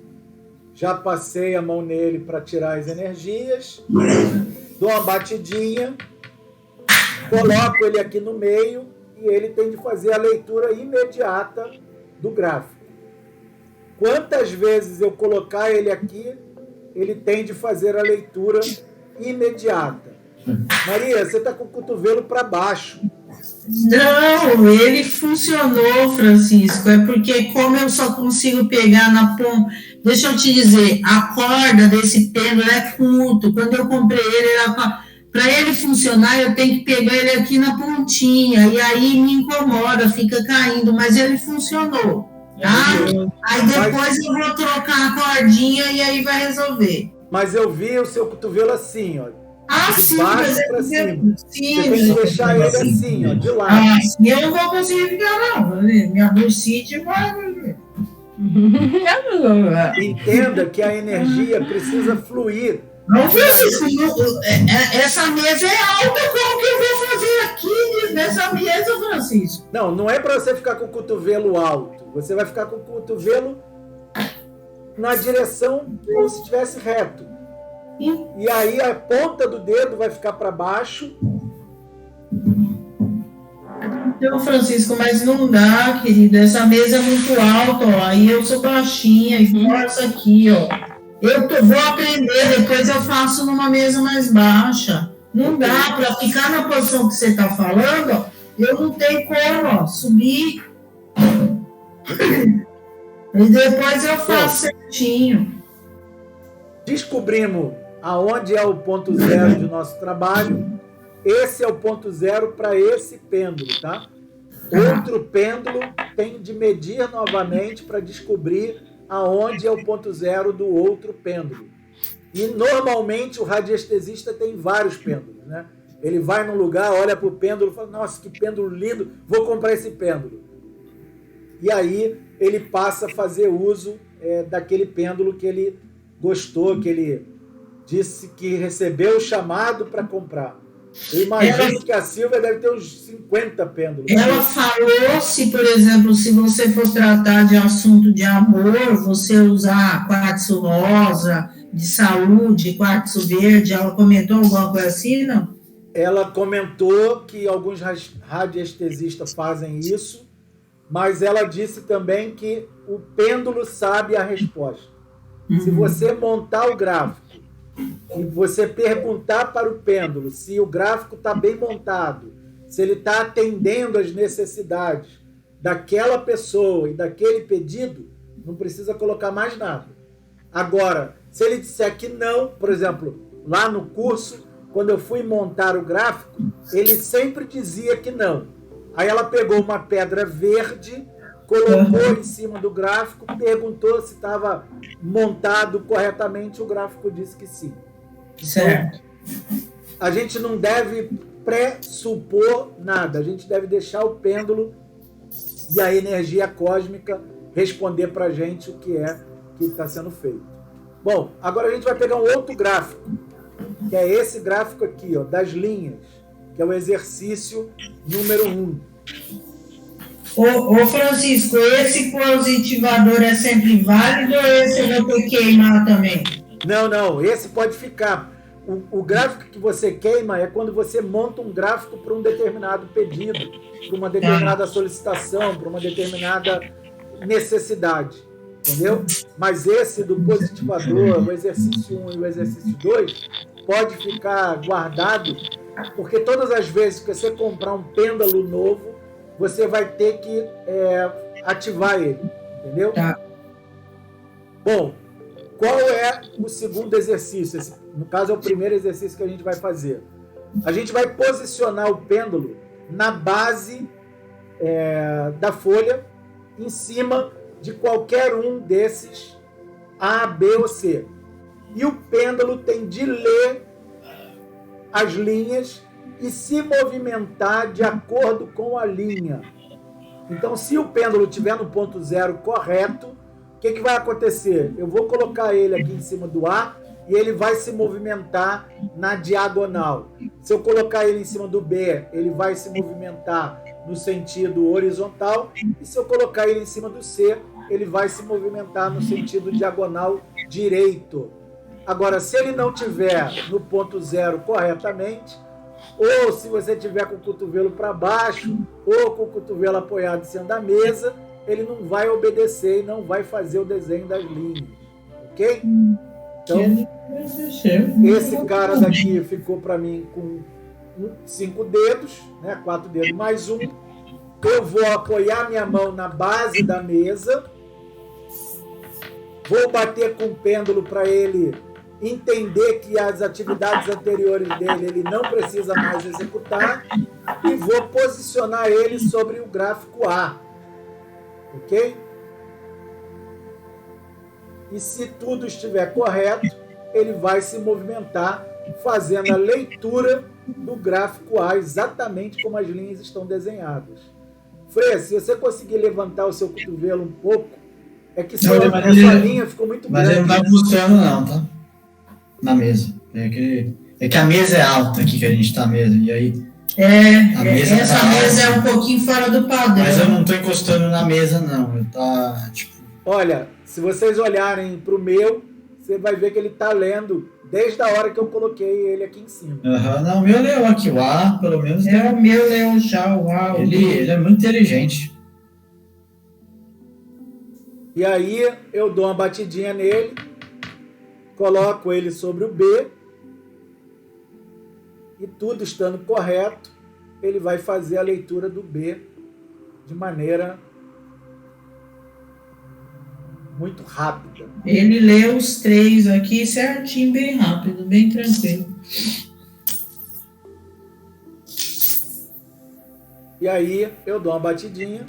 já passei a mão nele para tirar as energias, dou uma batidinha, coloco ele aqui no meio e ele tem de fazer a leitura imediata do gráfico. Quantas vezes eu colocar ele aqui, ele tem de fazer a leitura imediata. Maria, você está com o cotovelo para baixo. Não, ele funcionou, Francisco. É porque como eu só consigo pegar na ponta... Deixa eu te dizer, a corda desse pêndulo é curto. Quando eu comprei ele, era Para ele funcionar, eu tenho que pegar ele aqui na pontinha, e aí me incomoda, fica caindo, mas ele funcionou, tá? Aí depois eu vou trocar a cordinha e aí vai resolver. Mas eu vi o seu cotovelo assim, ó. Sim, mas pra cima. Sim, você tem que deixar ele assim, ó, de lado. Assim eu não vou conseguir ficar, não. Minha bursite vai... Entenda que a energia precisa fluir. Não, Francisco, essa mesa é alta, como que eu vou fazer aqui nessa mesa, Francisco? Não é para você ficar com o cotovelo alto. Você vai ficar com o cotovelo na direção como se estivesse reto. E aí a ponta do dedo vai ficar para baixo. Então, Francisco, mas não dá, querido. Essa mesa é muito alta, ó. Aí eu sou baixinha e força aqui, ó. Vou aprender, depois eu faço numa mesa mais baixa. Não dá para ficar na posição que você está falando, ó. Eu não tenho como, ó, subir. E depois eu faço certinho. Descobrimos aonde é o ponto zero do nosso trabalho. Esse é o ponto zero para esse pêndulo, tá? Outro pêndulo tem de medir novamente para descobrir aonde é o ponto zero do outro pêndulo. E normalmente o radiestesista tem vários pêndulos, né? Ele vai num lugar, olha para o pêndulo e fala, nossa, que pêndulo lindo, vou comprar esse pêndulo. E aí ele passa a fazer uso daquele pêndulo que ele gostou, que ele disse que recebeu o chamado para comprar. Eu imagino que a Silvia deve ter uns 50 pêndulos. Ela falou, por exemplo, se você for tratar de assunto de amor, você usar quartzo rosa, de saúde, quartzo verde, ela comentou alguma coisa assim, não? Ela comentou que alguns radiestesistas fazem isso, mas ela disse também que o pêndulo sabe a resposta. Se você montar o gráfico e você perguntar para o pêndulo se o gráfico está bem montado, se ele está atendendo às necessidades daquela pessoa e daquele pedido, não precisa colocar mais nada. Agora, se ele disser que não, por exemplo, lá no curso, quando eu fui montar o gráfico, ele sempre dizia que não. Aí ela pegou uma pedra verde, colocou em cima do gráfico, perguntou se estava montado corretamente, o gráfico disse que sim. Certo. Então, a gente não deve pressupor nada, a gente deve deixar o pêndulo e a energia cósmica responder para a gente o que é que está sendo feito. Bom, agora a gente vai pegar um outro gráfico, que é esse gráfico aqui, ó, das linhas, que é o exercício número 1. Ô Francisco, esse positivador é sempre válido ou esse eu vou ter que queimar também? Não, esse pode ficar. O gráfico que você queima é quando você monta um gráfico para um determinado pedido, para uma determinada solicitação, para uma determinada necessidade, entendeu? Mas esse do positivador, o exercício 1 e o exercício 2, pode ficar guardado, porque todas as vezes que você comprar um pêndulo novo, você vai ter que ativar ele, entendeu? Tá. Bom, qual é o segundo exercício? Esse, no caso, é o primeiro exercício que a gente vai fazer. A gente vai posicionar o pêndulo na base da folha, em cima de qualquer um desses A, B ou C. E o pêndulo tem de ler as linhas e se movimentar de acordo com a linha. Então, se o pêndulo estiver no ponto zero correto, o que vai acontecer? Eu vou colocar ele aqui em cima do A e ele vai se movimentar na diagonal. Se eu colocar ele em cima do B, ele vai se movimentar no sentido horizontal. E se eu colocar ele em cima do C, ele vai se movimentar no sentido diagonal direito. Agora, se ele não estiver no ponto zero corretamente, ou se você tiver com o cotovelo para baixo, ou com o cotovelo apoiado em cima da mesa, ele não vai obedecer e não vai fazer o desenho das linhas. Ok? Então, esse cara daqui ficou para mim com 5 dedos, né? 4 dedos mais um. Eu vou apoiar minha mão na base da mesa. Vou bater com o pêndulo para ele entender que as atividades anteriores dele ele não precisa mais executar e vou posicionar ele sobre o gráfico A. Ok? E se tudo estiver correto, ele vai se movimentar fazendo a leitura do gráfico A, exatamente como as linhas estão desenhadas. Frei, se você conseguir levantar o seu cotovelo um pouco, é que sua linha ficou muito grande. Mas ele não está mostrando não, tá? Na mesa. É que a mesa é alta aqui que a gente está mesmo, e aí... Essa mesa é um pouquinho fora do padrão. Mas eu não estou encostando na mesa, não. Eu tá, tipo... Olha, se vocês olharem para o meu, você vai ver que ele está lendo desde a hora que eu coloquei ele aqui em cima. Não, o meu leu aqui, o A, pelo menos. O meu leu já, o A. Ele é muito inteligente. E aí eu dou uma batidinha nele, coloco ele sobre o B, e tudo estando correto, ele vai fazer a leitura do B de maneira muito rápida. Ele leu os 3 aqui certinho, bem rápido, bem tranquilo. E aí eu dou uma batidinha,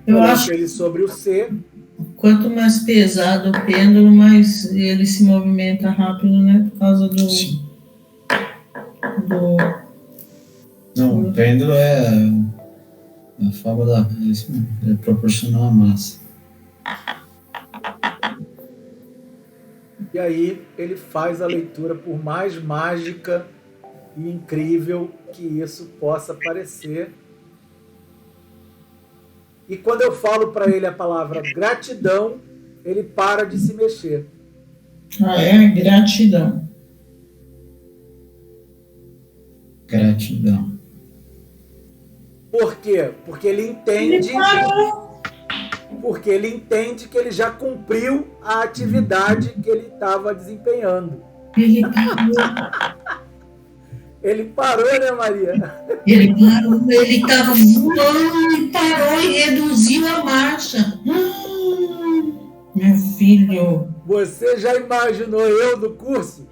eu acho ele sobre o C. Quanto mais pesado o pêndulo, mais ele se movimenta rápido, né? Por causa do... Não, o pêndulo é a forma da... é proporcional à massa. E aí ele faz a leitura, por mais mágica e incrível que isso possa parecer. E quando eu falo para ele a palavra gratidão, ele para de se mexer. Gratidão. Gratidão. Por quê? Porque ele entende... Porque ele entende que ele já cumpriu a atividade que ele estava desempenhando. Ele parou, né, Maria? Ele parou, ele estava voando e parou e reduziu a marcha. Meu filho. Você já imaginou eu do curso?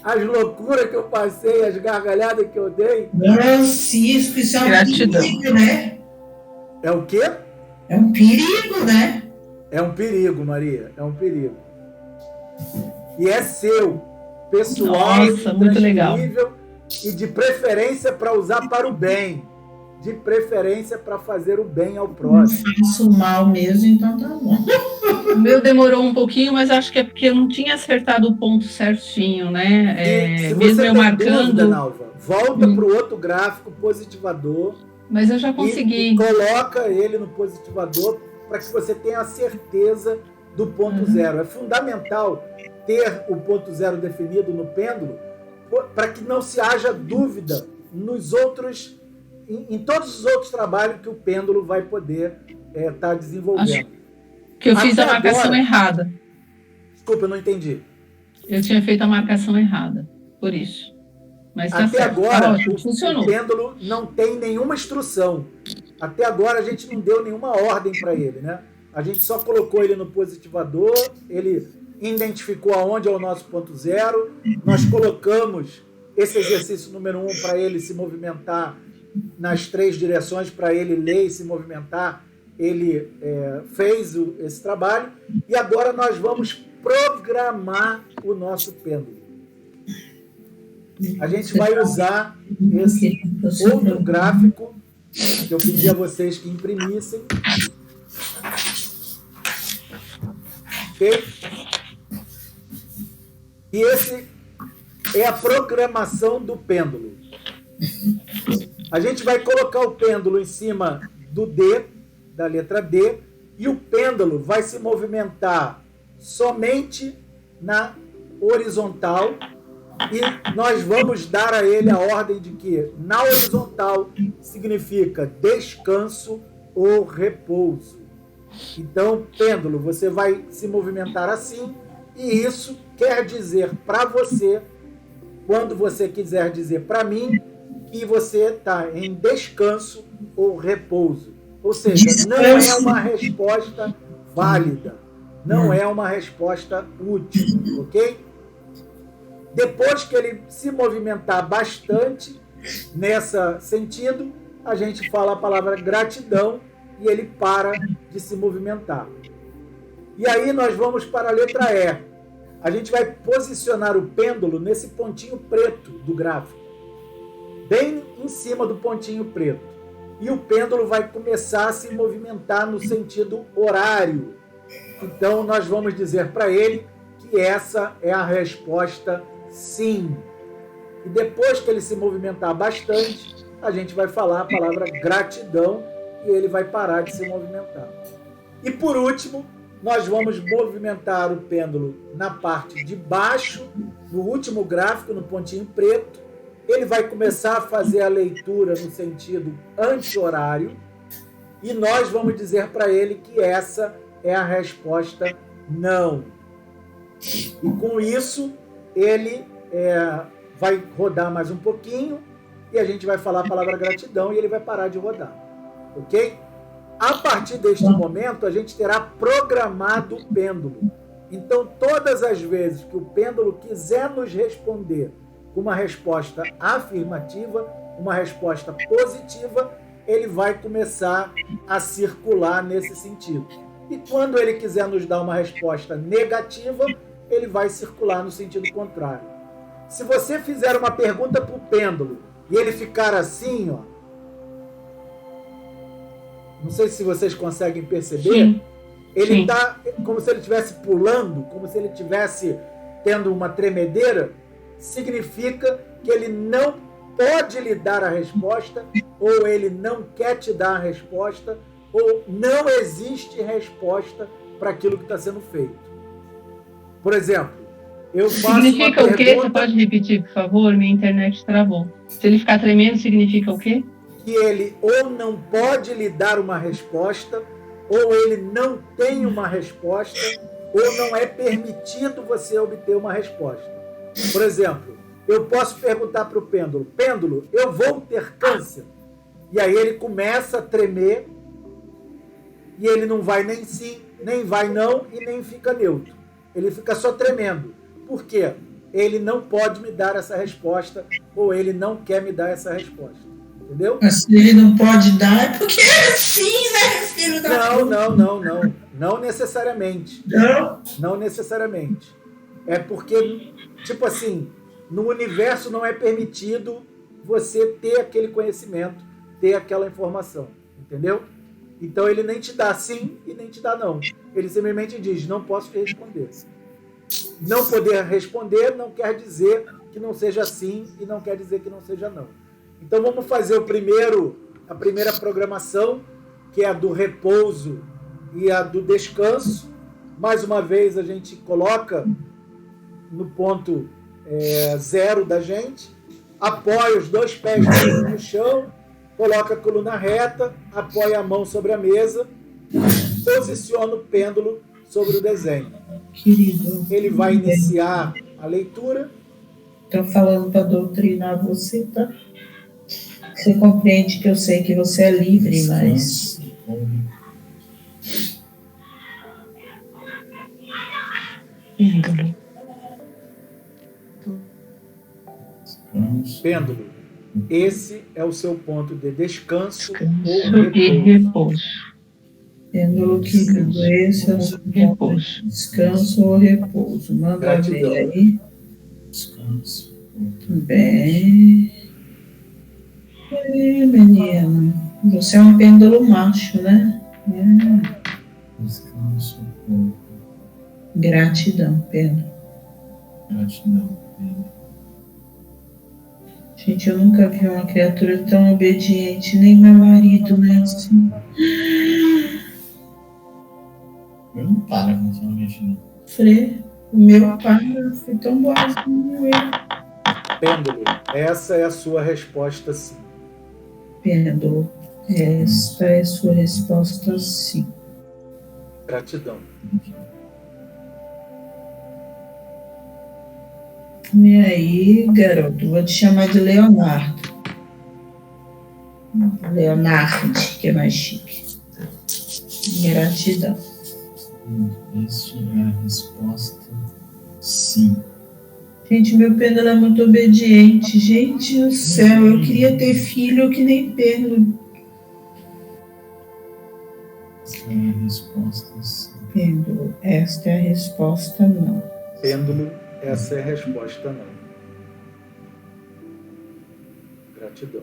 As loucuras que eu passei, as gargalhadas que eu dei? Francisco, isso é um perigo, né? É o quê? É um perigo, né? É um perigo, Maria. É um perigo. E é seu. Pessoal, nossa, muito legal. E de preferência para usar para o bem. De preferência para fazer o bem ao próximo. Não faço mal mesmo, então tá bom. O meu demorou um pouquinho, mas acho que é porque eu não tinha acertado o ponto certinho, né? Se mesmo você eu tem marcando. Dúvida, Nalva, volta para o outro gráfico positivador. Mas eu já consegui. E coloca ele no positivador para que você tenha a certeza do ponto zero. É fundamental ter o ponto zero definido no pêndulo para que não se haja dúvida nos outros, em todos os outros trabalhos que o pêndulo vai poder estar desenvolvendo. Acho que eu fiz a marcação errada. Desculpa, eu não entendi. Eu tinha feito a marcação errada, por isso. Mas tá até certo. agora, ótimo, funcionou. O pêndulo não tem nenhuma instrução. Até agora, a gente não deu nenhuma ordem para ele, né? A gente só colocou ele no positivador, ele identificou aonde é o nosso ponto zero, nós colocamos esse exercício número 1 para ele se movimentar nas 3 direções, para ele ler e se movimentar. Ele fez esse trabalho e agora nós vamos programar o nosso pêndulo. A gente vai usar esse outro gráfico que eu pedi a vocês que imprimissem. Ok? E esse é a programação do pêndulo. A gente vai colocar o pêndulo em cima do D, da letra D, e o pêndulo vai se movimentar somente na horizontal. E nós vamos dar a ele a ordem de que na horizontal significa descanso ou repouso. Então, pêndulo, você vai se movimentar assim, e isso quer dizer para você, quando você quiser dizer para mim, que você está em descanso ou repouso. Ou seja, não é uma resposta válida. não é uma resposta útil, ok? Depois que ele se movimentar bastante nesse sentido, a gente fala a palavra gratidão e ele para de se movimentar. E aí nós vamos para a letra E. A gente vai posicionar o pêndulo nesse pontinho preto do gráfico, bem em cima do pontinho preto. E o pêndulo vai começar a se movimentar no sentido horário. Então nós vamos dizer para ele que essa é a resposta sim. E depois que ele se movimentar bastante, a gente vai falar a palavra gratidão e ele vai parar de se movimentar. E por último, nós vamos movimentar o pêndulo na parte de baixo, no último gráfico, no pontinho preto. Ele vai começar a fazer a leitura no sentido anti-horário e nós vamos dizer para ele que essa é a resposta não. E com isso, ele vai rodar mais um pouquinho e a gente vai falar a palavra gratidão e ele vai parar de rodar. Ok? A partir deste momento, a gente terá programado o pêndulo. Então, todas as vezes que o pêndulo quiser nos responder com uma resposta afirmativa, uma resposta positiva, ele vai começar a circular nesse sentido. E quando ele quiser nos dar uma resposta negativa, ele vai circular no sentido contrário. Se você fizer uma pergunta para o pêndulo e ele ficar assim, ó, não sei se vocês conseguem perceber, sim, ele está como se ele estivesse pulando, como se ele estivesse tendo uma tremedeira, significa que ele não pode lhe dar a resposta, ou ele não quer te dar a resposta, ou não existe resposta para aquilo que está sendo feito. Por exemplo, eu faço significa uma o quê? Você pode repetir, por favor? Minha internet travou. Se ele ficar tremendo, significa o quê? Que ele ou não pode lhe dar uma resposta, ou ele não tem uma resposta, ou não é permitido você obter uma resposta. Por exemplo, eu posso perguntar para o pêndulo: pêndulo, eu vou ter câncer? E aí ele começa a tremer, e ele não vai nem sim, nem vai não, e nem fica neutro. Ele fica só tremendo. Por quê? Ele não pode me dar essa resposta, ou ele não quer me dar essa resposta. Entendeu? Mas se ele não pode dar, é porque é assim, né, filho da puta? Não necessariamente. Não necessariamente. É porque, tipo assim, no universo não é permitido você ter aquele conhecimento, ter aquela informação. Entendeu? Então ele nem te dá sim e nem te dá não. Ele simplesmente diz: não posso te responder. Não poder responder não quer dizer que não seja sim e não quer dizer que não seja não. Então vamos fazer a primeira programação, que é a do repouso e a do descanso. Mais uma vez a gente coloca no ponto 0 da gente, apoia os dois pés no chão, coloca a coluna reta, apoia a mão sobre a mesa, posiciona o pêndulo sobre o desenho. Querido, ele vai iniciar a leitura. Estou falando para doutrinar você, tá? Você compreende que eu sei que você é livre, mas... Pêndulo. Esse é o seu ponto de descanso e repouso. Pêndulo, querido, esse é o seu ponto de descanso ou repouso. Manda Gratidão. ver aí. Descanso. Bem... menino, você é um pêndulo macho, né? Descanso. Gratidão, pêndulo. Gratidão. Gente, eu nunca vi uma criatura tão obediente, nem meu marido, né? Assim. Eu não paro com essa gratidão. Frei, o meu pai foi tão boazinho. Pêndulo, essa é a sua resposta sim. Pêndulo, esta é a sua resposta sim. Gratidão. E aí, garoto, vou te chamar de Leonardo. Leonardo, que é mais chique. Gratidão. Essa é a resposta, sim. Gente, meu pêndulo é muito obediente. Gente do céu, eu queria ter filho que nem pêndulo. Essa é a resposta, sim. Pêndulo, esta é a resposta, não. Pêndulo, essa é a resposta não. Gratidão.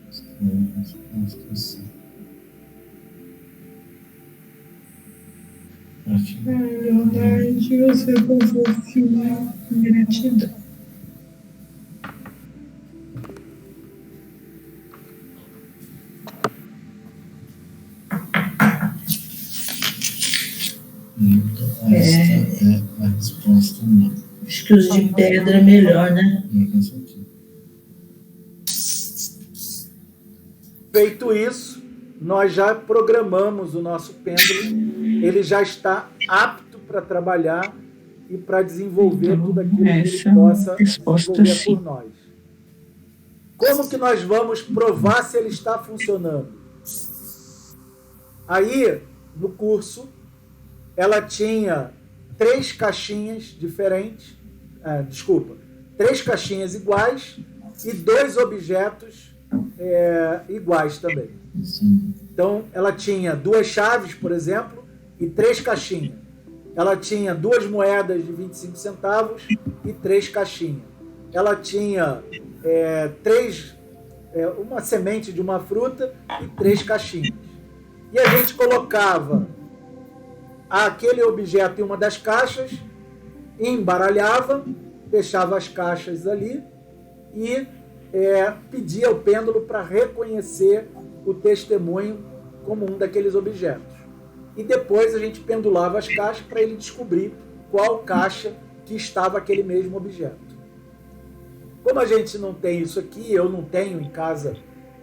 Essa é a resposta, sim. Gratidão. Ai, Leonardo, você é tão fofinho. Gratidão. Então, esta é a resposta não. Acho que os de pedra é melhor, né? Essa aqui. Feito isso, nós já programamos o nosso pêndulo, ele já está apto para trabalhar e para desenvolver tudo aquilo que ele possa desenvolver por nós. Como que nós vamos provar se ele está funcionando? Aí, no curso, ela tinha 3 caixinhas diferentes, 3 caixinhas iguais e 2 objetos iguais também. Sim. Então, ela tinha 2 chaves, por exemplo, e 3 caixinhas. Ela tinha 2 moedas de 25 centavos e 3 caixinhas. Ela tinha uma semente de uma fruta e 3 caixinhas. E a gente colocava aquele objeto em uma das caixas, embaralhava, deixava as caixas ali e pedia ao pêndulo para reconhecer o testemunho como um daqueles objetos. E depois a gente pendulava as caixas para ele descobrir qual caixa que estava aquele mesmo objeto. Como a gente não tem isso aqui, eu não tenho em casa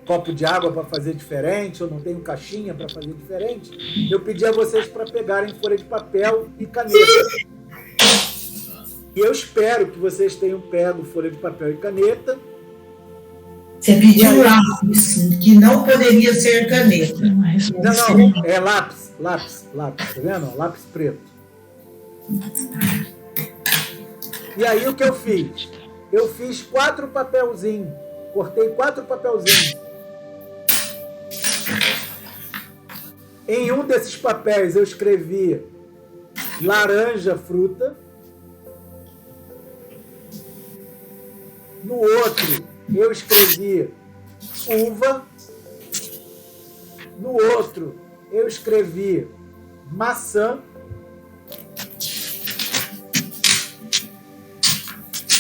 copo de água para fazer diferente, eu não tenho caixinha para fazer diferente, eu pedi a vocês para pegarem folha de papel e caneta. E eu espero que vocês tenham pego folha de papel e caneta. Você pediu lápis, que não poderia ser caneta. Não, é lápis, tá vendo? Lápis preto. E aí o que eu fiz? Eu fiz 4 papelzinhos, cortei 4 papelzinhos. Em um desses papéis eu escrevi laranja fruta. No outro eu escrevi uva. No outro eu escrevi maçã.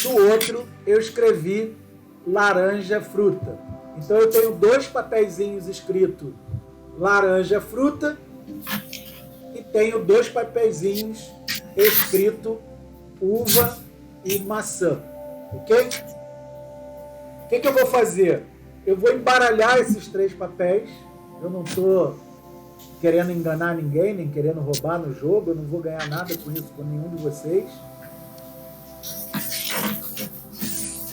No outro eu escrevi laranja fruta. Então eu tenho 2 papeizinhos escritos laranja fruta e tenho 2 papeizinhos escrito uva e maçã. Ok? O que eu vou fazer? Eu vou embaralhar esses 3 papéis. Eu não estou querendo enganar ninguém, nem querendo roubar no jogo. Eu não vou ganhar nada com isso, com nenhum de vocês.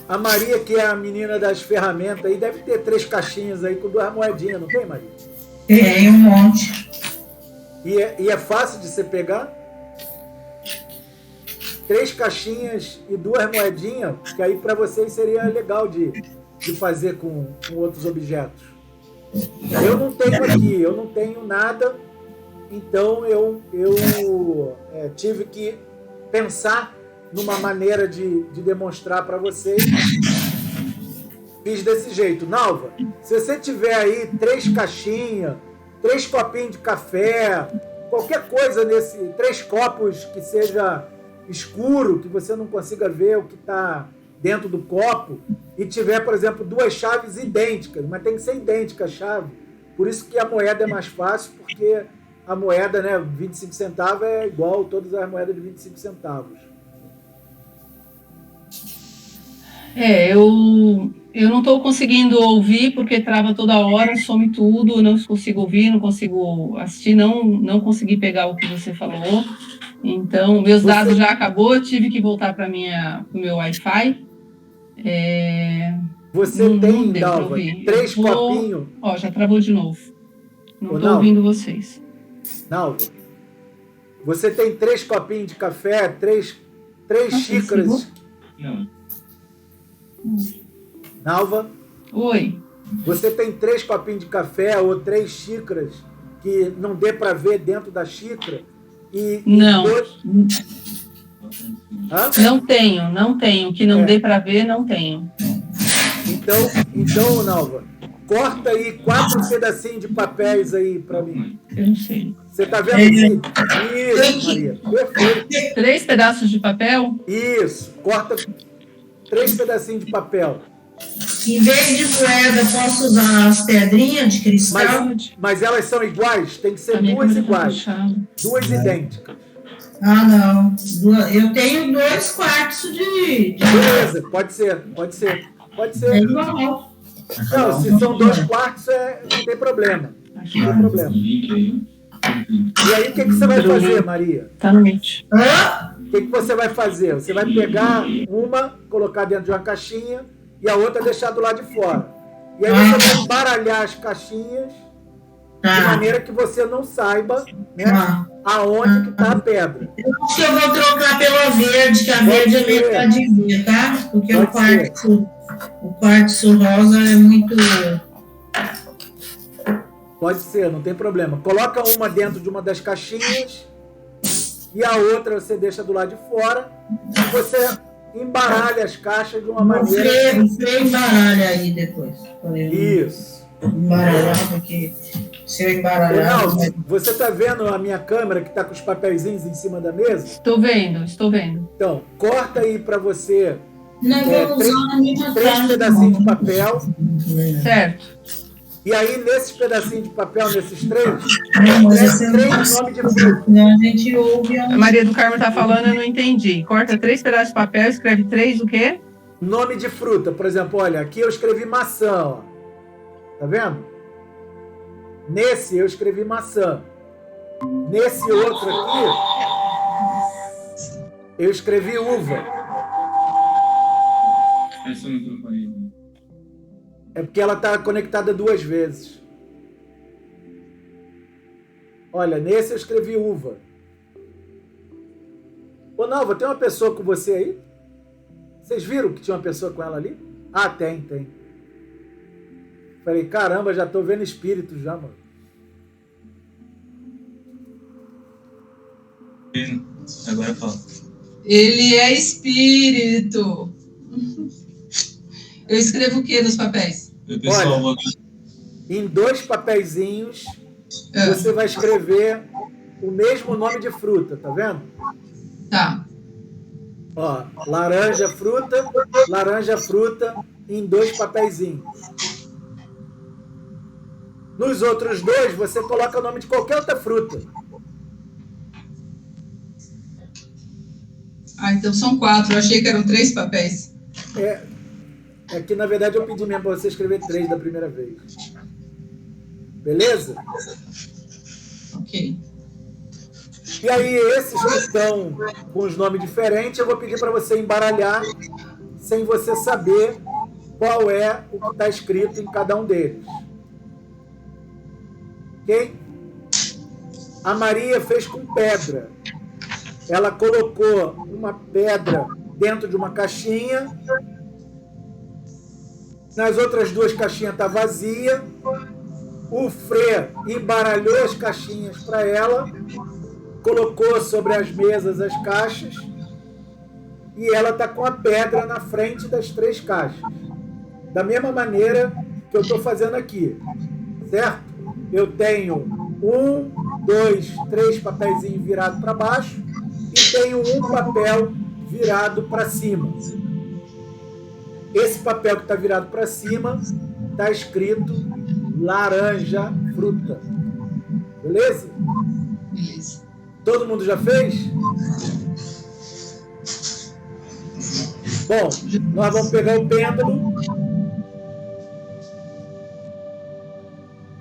A Maria, que é a menina das ferramentas, aí deve ter 3 caixinhas aí com 2 moedinhas, não tem, Maria? Tem um monte. E é fácil de você pegar? 3 caixinhas e 2 moedinhas, que aí para vocês seria legal de fazer com outros objetos. Eu não tenho aqui, eu não tenho nada, então eu tive que pensar numa maneira de demonstrar para vocês. Fiz desse jeito. Nalva, se você tiver aí 3 caixinhas, 3 copinhos de café, qualquer coisa 3 copos que seja escuro, que você não consiga ver o que está dentro do copo, e tiver, por exemplo, 2 chaves idênticas, mas tem que ser idêntica a chave. Por isso que a moeda é mais fácil, porque a moeda, né, 25 centavos é igual a todas as moedas de 25 centavos. Eu não estou conseguindo ouvir porque trava toda hora, some tudo, não consigo ouvir, não consigo assistir, não consegui pegar o que você falou. Então, meus dados já acabou, eu tive que voltar para o meu Wi-Fi. Você tem, Dalva, 3 copinhos? Ó, já travou de novo. Não estou ouvindo vocês. Nalva, você tem 3 copinhos de café, 3 xícaras. Não. Nalva? Oi. Você tem 3 copinhos de café ou 3 xícaras que não dê para ver dentro da xícara? Não. Hã? Não tenho. Que não dê para ver, não tenho. Então, Nalva, corta aí 4 pedacinhos de papéis aí para mim. Eu não sei. Você tá vendo isso? Isso, Maria. Perfeito. 3 pedaços de papel? Isso. Corta 3 pedacinhos de papel. Em vez de moeda, posso usar as pedrinhas de cristal? Mas elas são iguais? Tem que ser A minha 2 câmera tá iguais. fechada. 2 idênticas. Ah, não. Eu tenho 2 quartos de... Beleza, pode ser. É igual. Não, se são 2 quartos, não tem problema. Não tem problema. E aí, o que você vai fazer, Maria? Tá no Meet. Hã? O que você vai fazer? Você vai pegar uma, colocar dentro de uma caixinha e a outra deixar do lado de fora. E aí você vai embaralhar as caixinhas de maneira que você não saiba, né, aonde que está a pedra. Eu acho que eu vou trocar pela verde, que a verde é melhor de ver, tá? Porque o quartzo rosa é muito... Pode ser, não tem problema. Coloca uma dentro de uma das caixinhas e a outra você deixa do lado de fora e você embaralha as caixas de uma maneira... O freio embaralha aí depois. Isso. Embaralhar, porque se eu embaralhar... Ronaldo, você está vendo a minha câmera que está com os papeizinhos em cima da mesa? Estou vendo. Então, corta aí para você Não vou usar na minha 3 pedacinhos de papel. Certo. E aí, nesses pedacinhos de papel, nesses 3, Mas 3 nomes de fruta. a gente ouve... A Maria do Carmo tá falando, eu não entendi. Corta 3 pedaços de papel, escreve 3 o quê? Nome de fruta. Por exemplo, olha, aqui eu escrevi maçã, ó. Tá vendo? Nesse eu escrevi maçã. Nesse outro aqui, eu escrevi uva. Essa eu não falei. É porque ela está conectada 2 vezes. Olha, nesse eu escrevi uva. Ô, Nalva, tem uma pessoa com você aí? Vocês viram que tinha uma pessoa com ela ali? Ah, tem. Falei, caramba, já tô vendo espíritos já, mano. Agora eu falo. Ele é espírito. Eu escrevo o que nos papéis? Olha, em 2 papeizinhos, você vai escrever o mesmo nome de fruta, tá vendo? Tá. Ó, laranja, fruta, em 2 papeizinhos. Nos outros 2, você coloca o nome de qualquer outra fruta. Ah, então são 4. Eu achei que eram 3 papéis. É que, na verdade, eu pedi mesmo para você escrever 3 da primeira vez. Beleza? Ok. E aí, esses que estão com os nomes diferentes, eu vou pedir para você embaralhar sem você saber qual é o que está escrito em cada um deles. Ok? A Maria fez com pedra. Ela colocou uma pedra dentro de uma caixinha. Nas outras 2 caixinhas está vazia. O Frê embaralhou as caixinhas para ela, colocou sobre as mesas as caixas e ela está com a pedra na frente das 3 caixas. Da mesma maneira que eu estou fazendo aqui, certo? Eu tenho 1, 2, 3 papeizinhos virados para baixo e tenho um papel virado para cima. Esse papel que está virado para cima está escrito laranja fruta. Beleza? Beleza. Todo mundo já fez? Bom, nós vamos pegar o pêndulo,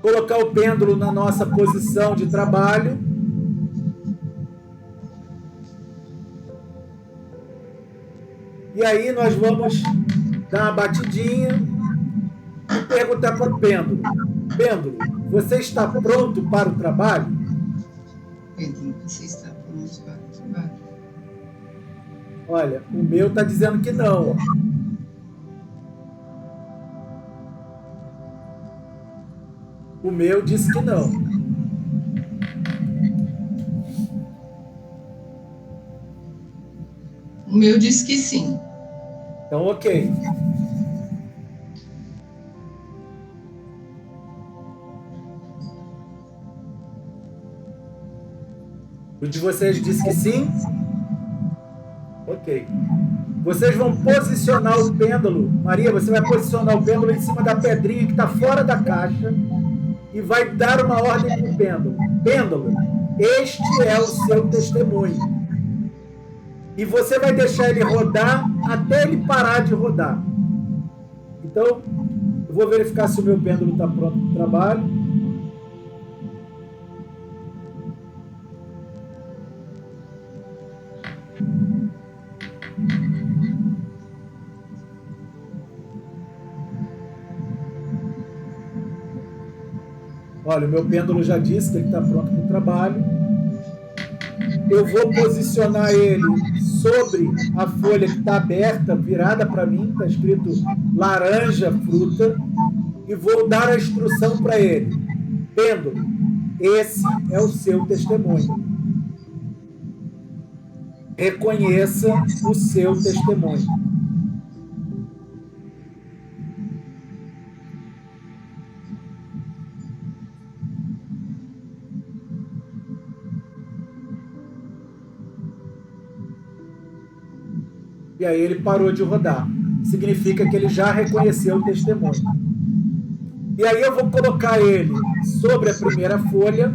colocar o pêndulo na nossa posição de trabalho. E aí nós vamos dar uma batidinha e perguntar para o pêndulo: Pêndulo, você está pronto para o trabalho? Você está pronto para ativar. Olha, o meu está dizendo que não. O meu disse que não. O meu disse que sim. Então, ok. O de vocês disse que sim? Ok. Vocês vão posicionar o pêndulo. Maria, você vai posicionar o pêndulo em cima da pedrinha que está fora da caixa e vai dar uma ordem para o pêndulo. Pêndulo, este é o seu testemunho. E você vai deixar ele rodar até ele parar de rodar. Então, eu vou verificar se o meu pêndulo está pronto para o trabalho. Olha, o meu pêndulo já disse que ele está pronto para o trabalho. Eu vou posicionar ele sobre a folha que está aberta, virada para mim, está escrito laranja fruta, e vou dar a instrução para ele. Pêndulo, esse é o seu testemunho. Reconheça o seu testemunho. E aí ele parou de rodar. Significa que ele já reconheceu o testemunho. E aí eu vou colocar ele sobre a primeira folha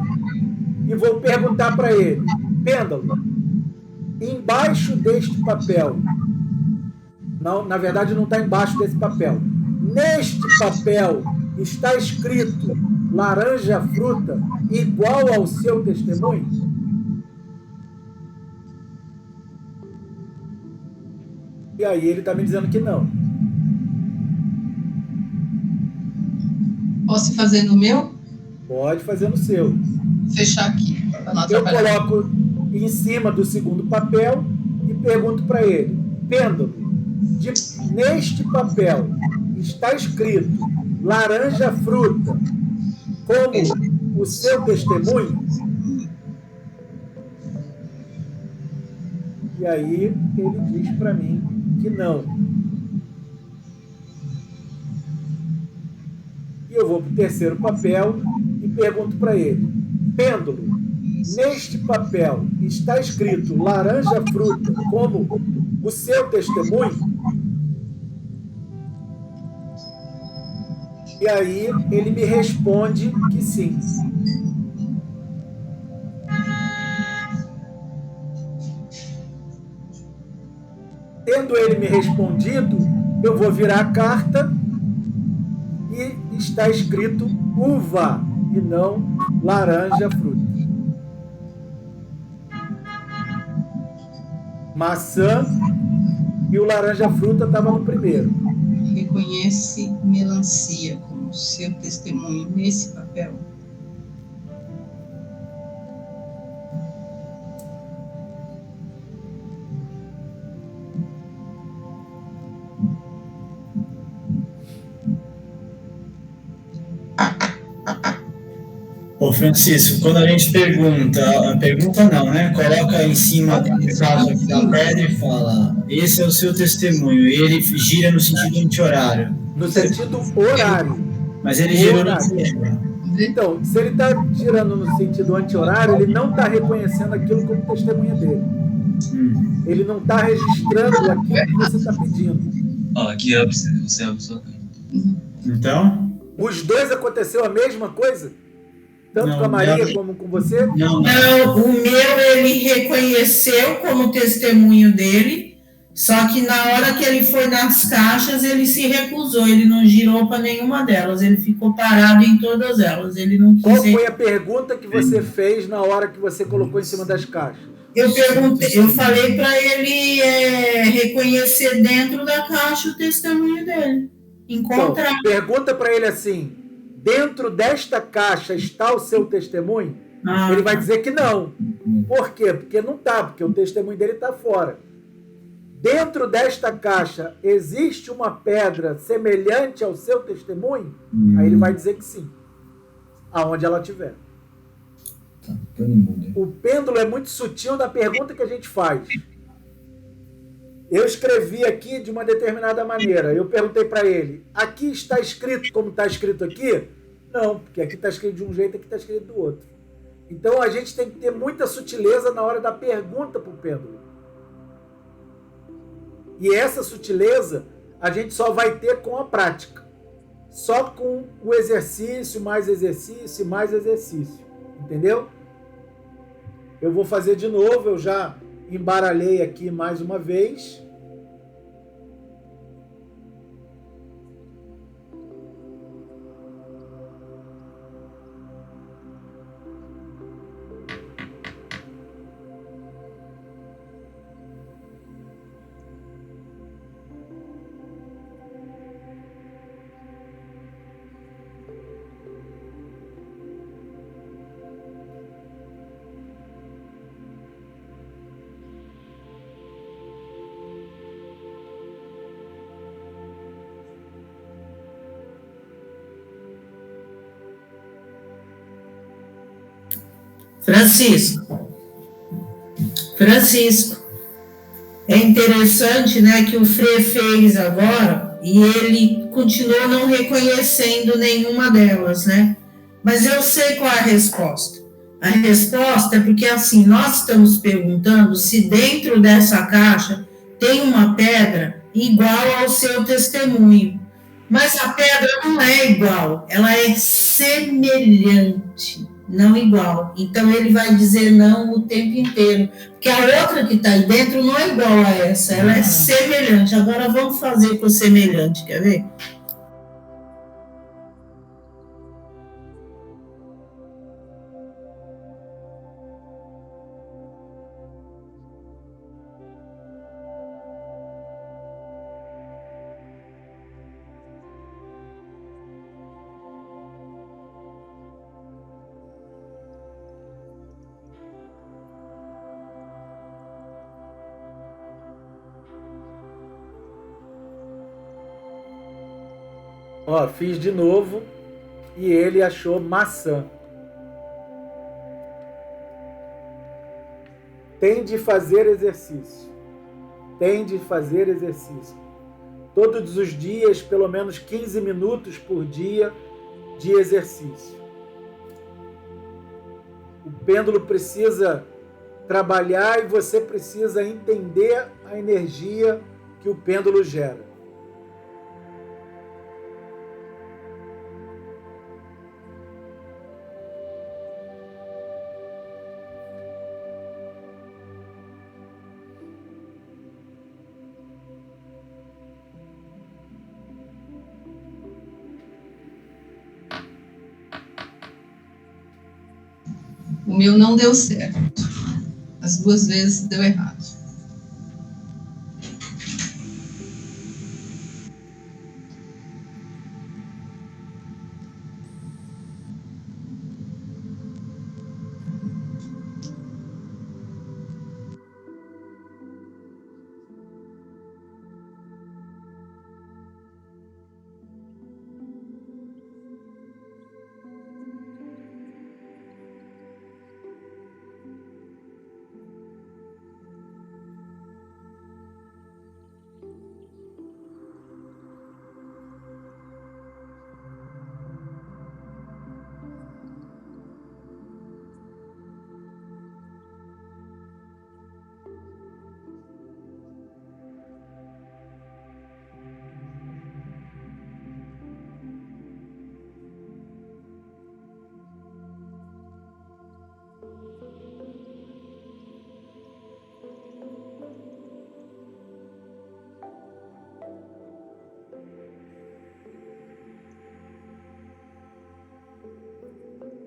e vou perguntar para ele, pêndulo, embaixo deste papel, não, na verdade não está embaixo desse papel, neste papel está escrito laranja fruta igual ao seu testemunho? E aí ele está me dizendo que não. Posso fazer no meu? Pode fazer no seu. Fechar aqui, para não Eu atrapalhar. coloco em cima do segundo papel e pergunto para ele, pêndulo, neste papel está escrito laranja fruta como o seu testemunho? E aí ele diz para mim que não. E eu vou para o terceiro papel e pergunto para ele, pêndulo, neste papel está escrito laranja fruta como o seu testemunho? E aí ele me responde que sim. Tendo ele me respondido, eu vou virar a carta e está escrito uva e não laranja fruta. Maçã e o laranja fruta estava no primeiro. Reconhece melancia como seu testemunho nesse papel. Ô Francisco, quando a gente pergunta não, né? Coloca em cima do caso aqui da pedra e fala, esse é o seu testemunho, e ele gira no sentido anti-horário. No sentido horário. Mas ele girou no sentido. Então, se ele está girando no sentido anti-horário, ele não está reconhecendo aquilo como testemunha dele. Ele não está registrando aquilo que você está pedindo. Aqui você abre sua carta. Então? Os dois aconteceu a mesma coisa? Tanto Não, com a Maria não. como com você? Não, o meu ele reconheceu como testemunho dele, só que na hora que ele foi nas caixas, ele se recusou, ele não girou para nenhuma delas, ele ficou parado em todas elas. Ele não Qual quis. foi a pergunta que você fez na hora que você colocou em cima das caixas? Eu falei para ele reconhecer dentro da caixa o testemunho dele. Encontrar. Então, pergunta para ele assim, dentro desta caixa está o seu testemunho? Ele vai dizer que não. Por quê? Porque não está, porque o testemunho dele está fora. Dentro desta caixa existe uma pedra semelhante ao seu testemunho? Aí ele vai dizer que sim, aonde ela estiver. O pêndulo é muito sutil na pergunta que a gente faz. Eu escrevi aqui de uma determinada maneira. Eu perguntei para ele, aqui está escrito como está escrito aqui? Não, porque aqui está escrito de um jeito, aqui está escrito do outro. Então a gente tem que ter muita sutileza na hora da pergunta para o pêndulo. E essa sutileza a gente só vai ter com a prática. Só com o exercício, mais exercício, mais exercício. Entendeu? Eu vou fazer de novo, eu já embaralhei aqui mais uma vez. Francisco, é interessante, né, que o Frei fez agora e ele continuou não reconhecendo nenhuma delas, né? Mas eu sei qual é a resposta. A resposta é porque, assim, nós estamos perguntando se dentro dessa caixa tem uma pedra igual ao seu testemunho. Mas a pedra não é igual, ela é semelhante, não igual. Então ele vai dizer não o tempo inteiro, porque a outra que está aí dentro não é igual a essa, ela é semelhante. Agora vamos fazer com o semelhante, quer ver? Ó, fiz de novo e ele achou maçã. Tem de fazer exercício. Tem de fazer exercício. Todos os dias, pelo menos 15 minutos por dia de exercício. O pêndulo precisa trabalhar e você precisa entender a energia que o pêndulo gera. O meu não deu certo. As 2 vezes deu errado.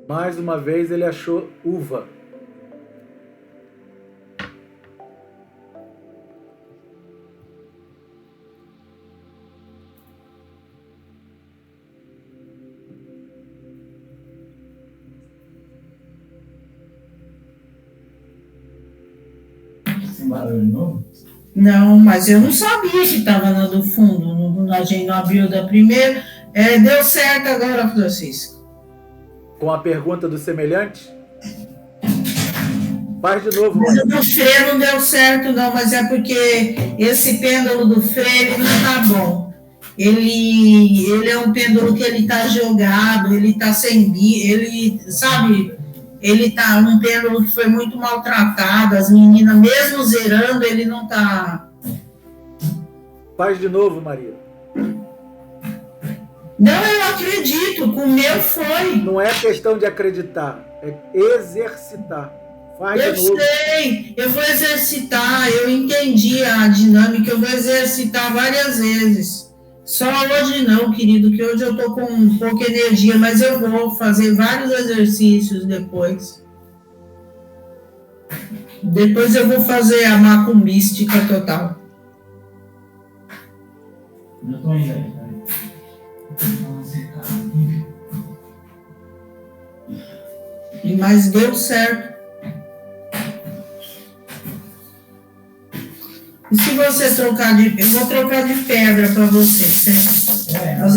Mais uma vez ele achou uva. barulho novo? Não, mas eu não sabia que estava na do fundo. A gente não abriu da primeira. Deu certo agora, Francisco. Com a pergunta do semelhante? Faz de novo, Mas Maria. o do freio não deu certo, não, mas é porque esse pêndulo do freio não está bom. Ele é um pêndulo que ele está jogado, ele está sem ele, sabe, ele está um pêndulo que foi muito maltratado, as meninas, mesmo zerando, ele não está... Faz de novo, Maria. Não, eu acredito, com o meu foi. Não é questão de acreditar, é exercitar. Faz Eu de novo. sei, eu vou exercitar, eu entendi a dinâmica, eu vou exercitar várias vezes. Só hoje não, querido, que hoje eu tô com pouca energia, mas eu vou fazer vários exercícios depois. Depois eu vou fazer a macumbística total. Eu tô indo aí. Mas deu certo. E se você trocar eu vou trocar de pedra para você, certo? Às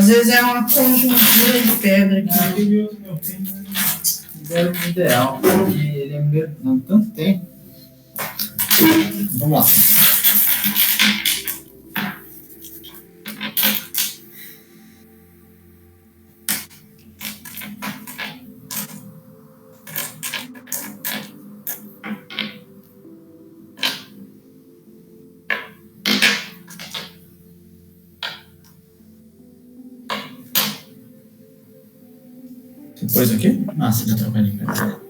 vezes é uma conjuntura de pedra aqui. Era o ideal, porque ele é meu há tanto tempo. Vamos lá. Depois o quê? Ah, você vai trocar de pedra.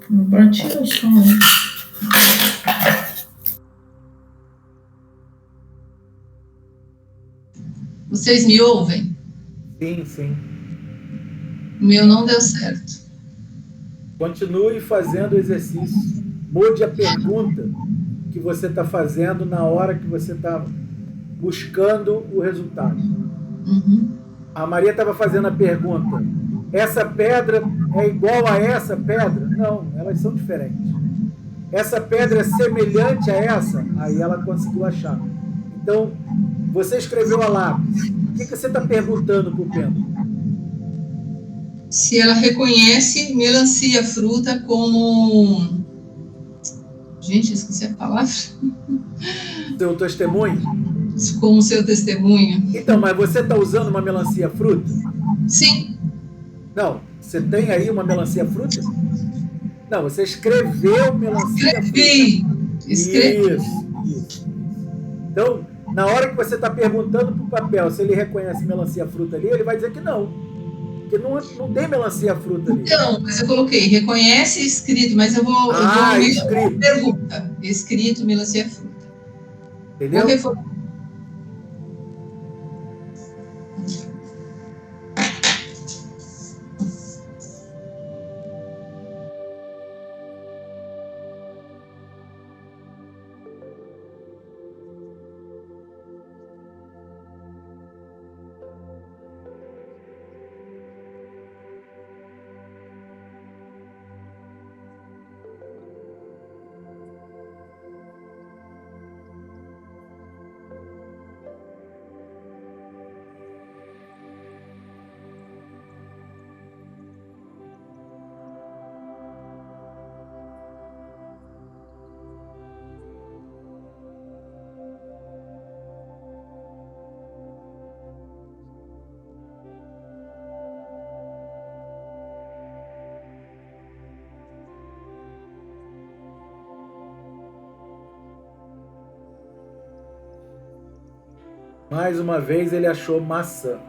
Não bati o som, né? Vocês me ouvem? Sim, sim. O meu não deu certo. Continue fazendo o exercício. Mude a pergunta que você está fazendo na hora que você está buscando o resultado. Uhum. A Maria estava fazendo a pergunta: essa pedra é igual a essa pedra? Não, elas são diferentes. Essa pedra é semelhante a essa? Aí ela conseguiu achar. Então, você escreveu a lápis. O que você está perguntando para o pêndulo? Se ela reconhece melancia fruta como... Gente, esqueci a palavra. Seu testemunho? Como seu testemunho. Então, mas você está usando uma melancia fruta? Sim. Não. Você tem aí uma melancia fruta? Não, você escreveu melancia Escrevi. fruta. Escrevi. Isso. Então, na hora que você está perguntando para o papel se ele reconhece melancia fruta ali, ele vai dizer que não. Porque não tem melancia fruta ali. Então, mas eu coloquei, reconhece escrito, mas eu vou escrito. Pergunta. Escrito melancia fruta. Entendeu? Vou reformular. Mais uma vez ele achou maçã.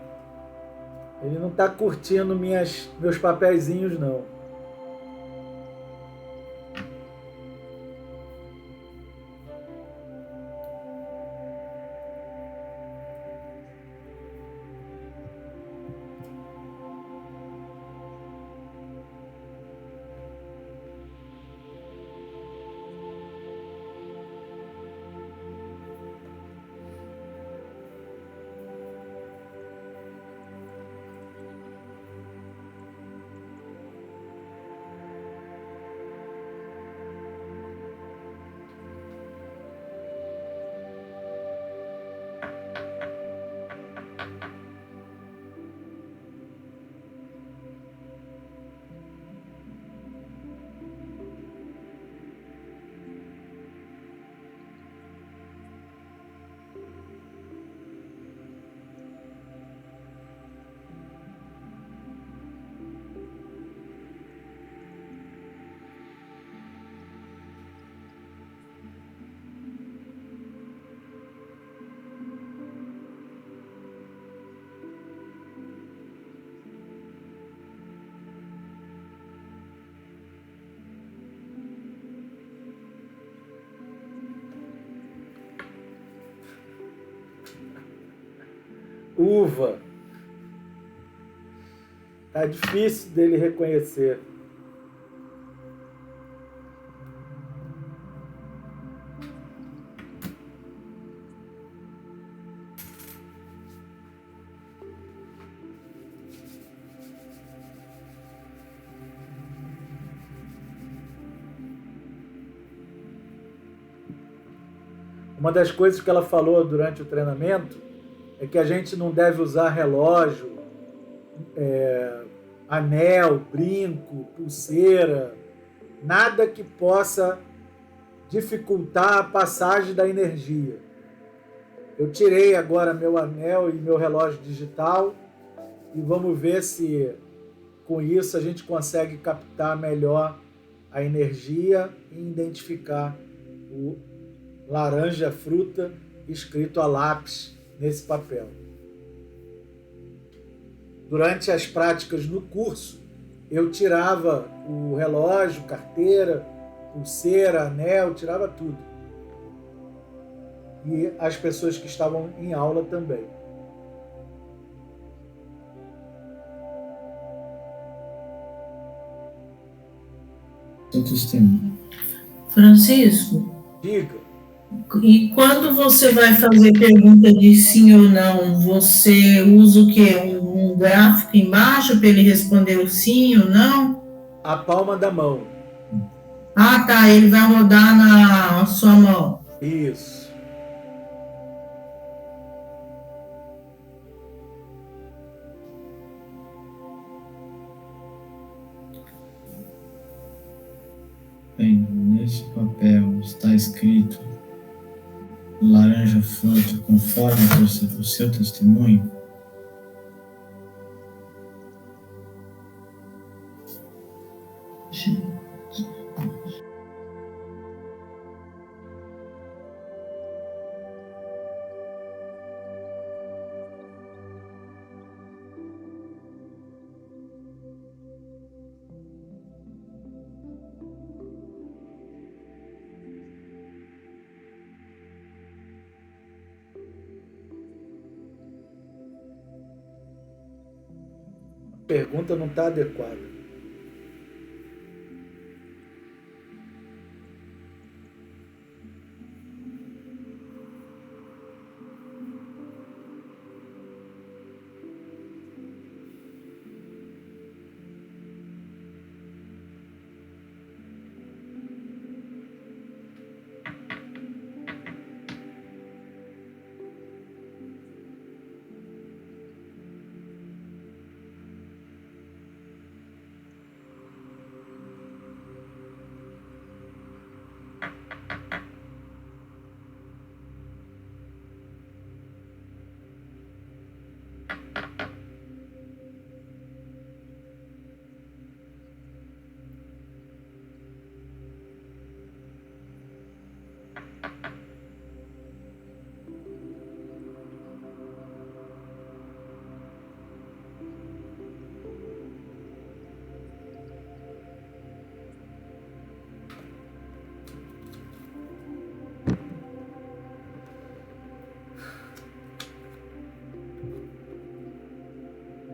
Ele não está curtindo meus papeizinhos, não. Uva. Tá difícil dele reconhecer. Uma das coisas que ela falou durante o treinamento é que a gente não deve usar relógio, anel, brinco, pulseira, nada que possa dificultar a passagem da energia. Eu tirei agora meu anel e meu relógio digital e vamos ver se com isso a gente consegue captar melhor a energia e identificar o laranja fruta escrito a lápis nesse papel. Durante as práticas no curso, eu tirava o relógio, carteira, pulseira, anel, tirava tudo. E as pessoas que estavam em aula também. Seu testemunho. Francisco, Diga. e quando você vai fazer pergunta de sim ou não, você usa o quê? Um gráfico embaixo para ele responder o sim ou não? A palma da mão. Ah, tá, ele vai rodar na sua mão. Isso. Bem, nesse papel está escrito laranja fruta conforme o seu testemunho. A pergunta não está adequada.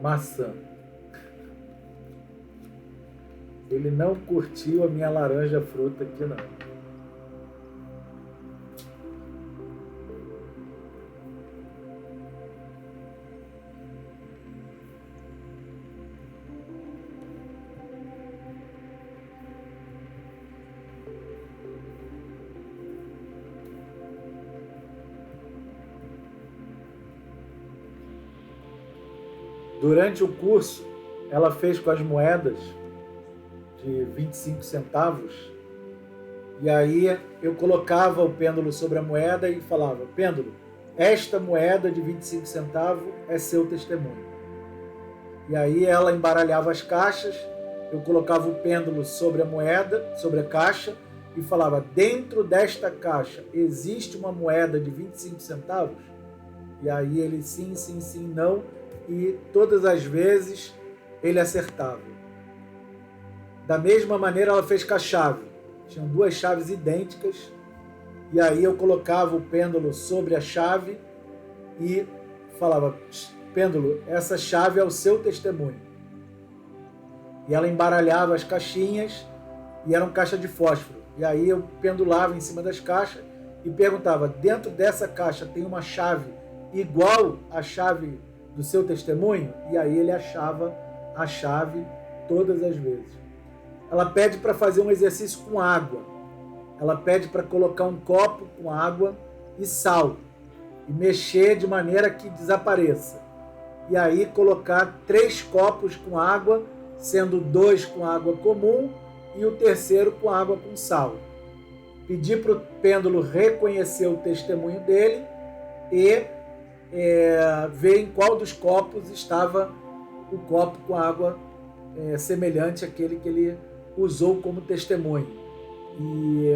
Maçã. Ele não curtiu a minha laranja fruta aqui, não. Durante o curso, ela fez com as moedas de 25 centavos, e aí eu colocava o pêndulo sobre a moeda e falava: pêndulo, esta moeda de 25 centavos é seu testemunho. E aí ela embaralhava as caixas, eu colocava o pêndulo sobre a moeda, sobre a caixa, e falava: dentro desta caixa existe uma moeda de 25 centavos? E aí ele sim, sim, sim, não, e todas as vezes ele acertava. Da mesma maneira ela fez com a chave. Tinham duas chaves idênticas, e aí eu colocava o pêndulo sobre a chave e falava: pêndulo, essa chave é o seu testemunho. E ela embaralhava as caixinhas e eram caixas de fósforo. E aí eu pendulava em cima das caixas e perguntava: dentro dessa caixa tem uma chave igual à chave do seu testemunho? E aí ele achava a chave todas as vezes. Ela pede para fazer um exercício com água. Ela pede para colocar um copo com água e sal e mexer de maneira que desapareça. E aí colocar 3 copos com água, sendo 2 com água comum e o terceiro com água com sal. Pedir para o pêndulo reconhecer o testemunho dele e ver em qual dos copos estava o copo com água semelhante àquele que ele usou como testemunho. E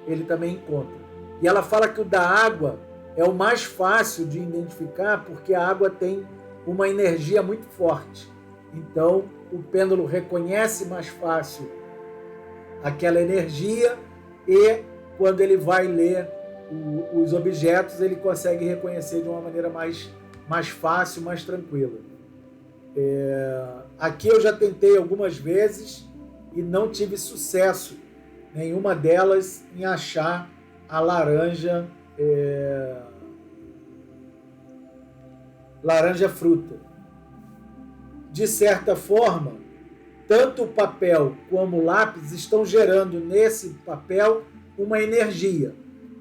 ele também encontra. E ela fala que o da água é o mais fácil de identificar porque a água tem uma energia muito forte. Então, o pêndulo reconhece mais fácil aquela energia e, quando ele vai ler os objetos, ele consegue reconhecer de uma maneira mais fácil, mais tranquila. Aqui eu já tentei algumas vezes e não tive sucesso, nenhuma delas, em achar a laranja fruta. De certa forma, tanto o papel como o lápis estão gerando nesse papel uma energia.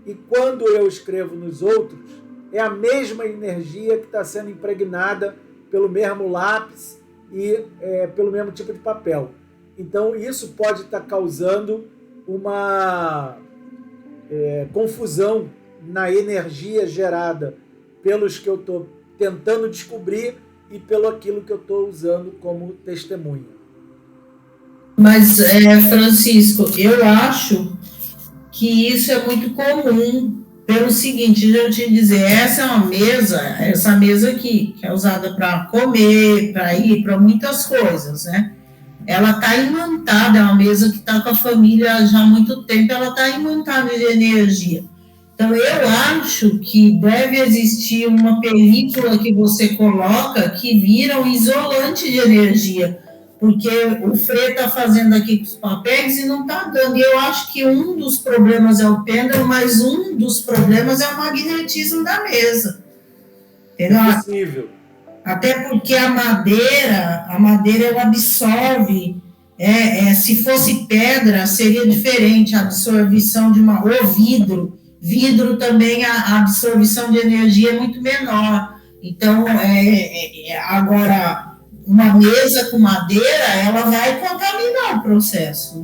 E quando eu escrevo nos outros, é a mesma energia que está sendo impregnada pelo mesmo lápis e pelo mesmo tipo de papel. Então, isso pode estar causando uma confusão na energia gerada pelos que eu estou tentando descobrir e pelo aquilo que eu estou usando como testemunho. Mas, Francisco, eu acho que isso é muito comum, pelo seguinte, deixa eu te dizer, essa mesa aqui, que é usada para comer, para ir para muitas coisas, né? Ela está imantada, é uma mesa que está com a família já há muito tempo, ela está imantada de energia. Então, eu acho que deve existir uma película que você coloca que vira um isolante de energia, porque o Frei está fazendo aqui com os papéis e não está dando. E eu acho que um dos problemas é o pêndulo, mas um dos problemas é o magnetismo da mesa. Entendeu? É possível. Até porque a madeira ela absorve. Se fosse pedra, seria diferente a absorção de ou vidro também, a absorção de energia é muito menor. Então, agora, uma mesa com madeira, ela vai contaminar o processo.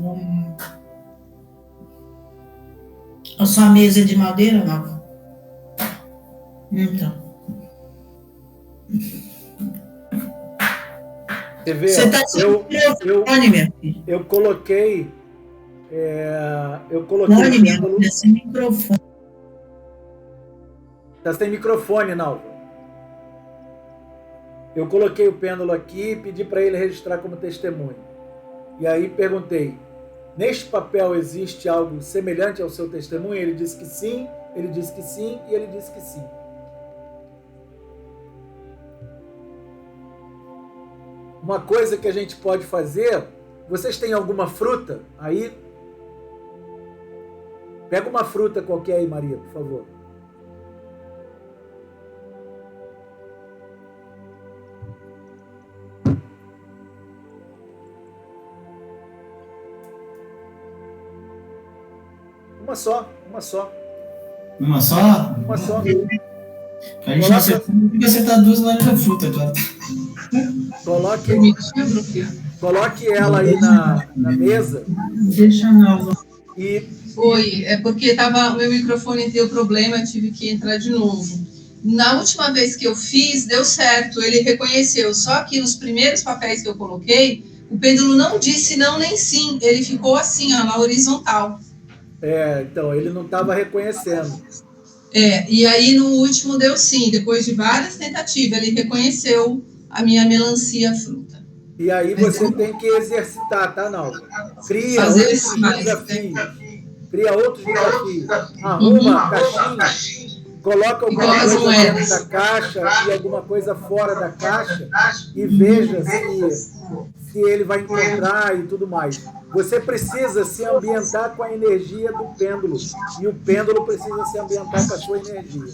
A sua mesa é de madeira, não? Então. Você vê, eu coloquei... Esse microfone. Está sem microfone, Nalva. Eu coloquei o pêndulo aqui e pedi para ele registrar como testemunho. E aí perguntei: neste papel existe algo semelhante ao seu testemunho? Ele disse que sim, ele disse que sim e ele disse que sim. Uma coisa que a gente pode fazer... Vocês têm alguma fruta aí? Pega uma fruta qualquer aí, Maria, por favor. Uma só. Uma só? Uma só. A gente não acertar 2 laranjas fruta, claro. Coloque ela aí na mesa. Deixa não. E... Foi, porque o meu microfone deu problema, eu tive que entrar de novo. Na última vez que eu fiz, deu certo, ele reconheceu. Só que os primeiros papéis que eu coloquei, o pêndulo não disse não nem sim, ele ficou assim, ó, na horizontal. Então, ele não estava reconhecendo. E aí no último deu sim, depois de várias tentativas, ele reconheceu a minha melancia fruta. E aí você tem que exercitar, tá, Nalva? Cria outros desafios. Arruma caixinha coloca alguma coisa dentro da caixa e alguma coisa fora da caixa e veja se ele vai encontrar e tudo mais. Você precisa se ambientar com a energia do pêndulo e o pêndulo precisa se ambientar com a sua energia.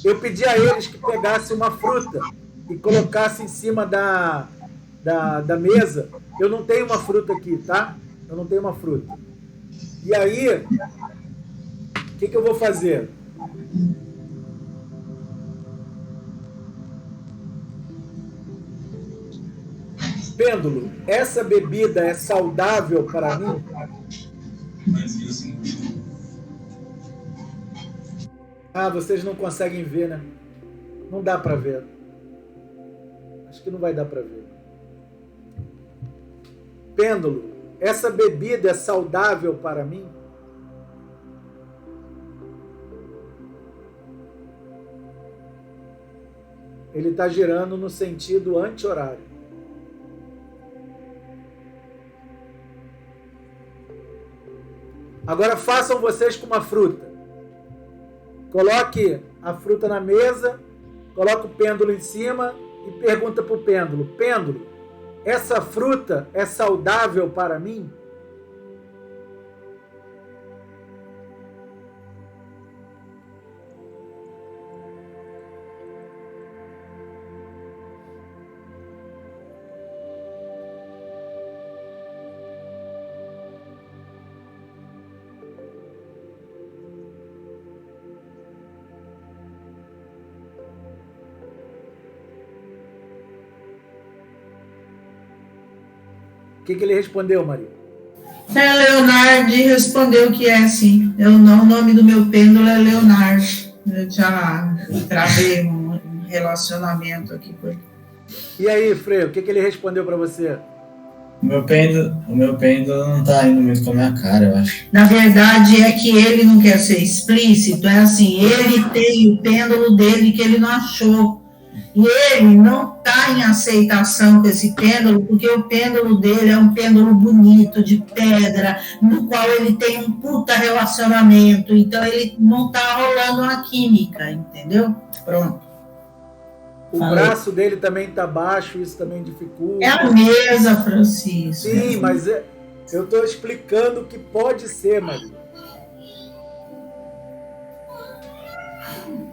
Eu pedi a eles que pegassem uma fruta e colocassem em cima da mesa. Eu não tenho uma fruta aqui, tá? Eu não tenho uma fruta. E aí, o que eu vou fazer? Pêndulo, essa bebida é saudável para mim? Ah, vocês não conseguem ver, né? Não dá para ver. Acho que não vai dar para ver. Pêndulo, essa bebida é saudável para mim? Ele está girando no sentido anti-horário. Agora façam vocês com uma fruta. Coloque a fruta na mesa, coloque o pêndulo em cima e pergunta para o pêndulo: pêndulo, essa fruta é saudável para mim? O que ele respondeu, Maria? Leonardo respondeu que é sim. O nome do meu pêndulo é Leonardo. Eu já travei um relacionamento aqui com ele. E aí, Freio, o que ele respondeu para você? O meu pêndulo não tá indo muito com a minha cara, eu acho. Na verdade, é que ele não quer ser explícito. É assim, ele tem o pêndulo dele que ele não achou. E ele não está em aceitação com esse pêndulo, porque o pêndulo dele é um pêndulo bonito, de pedra, no qual ele tem um puta relacionamento. Então, ele não está rolando uma química, entendeu? Pronto. O braço dele também está baixo, isso também dificulta. É a mesa, Francisco. Sim, mas eu estou explicando o que pode ser, Maria.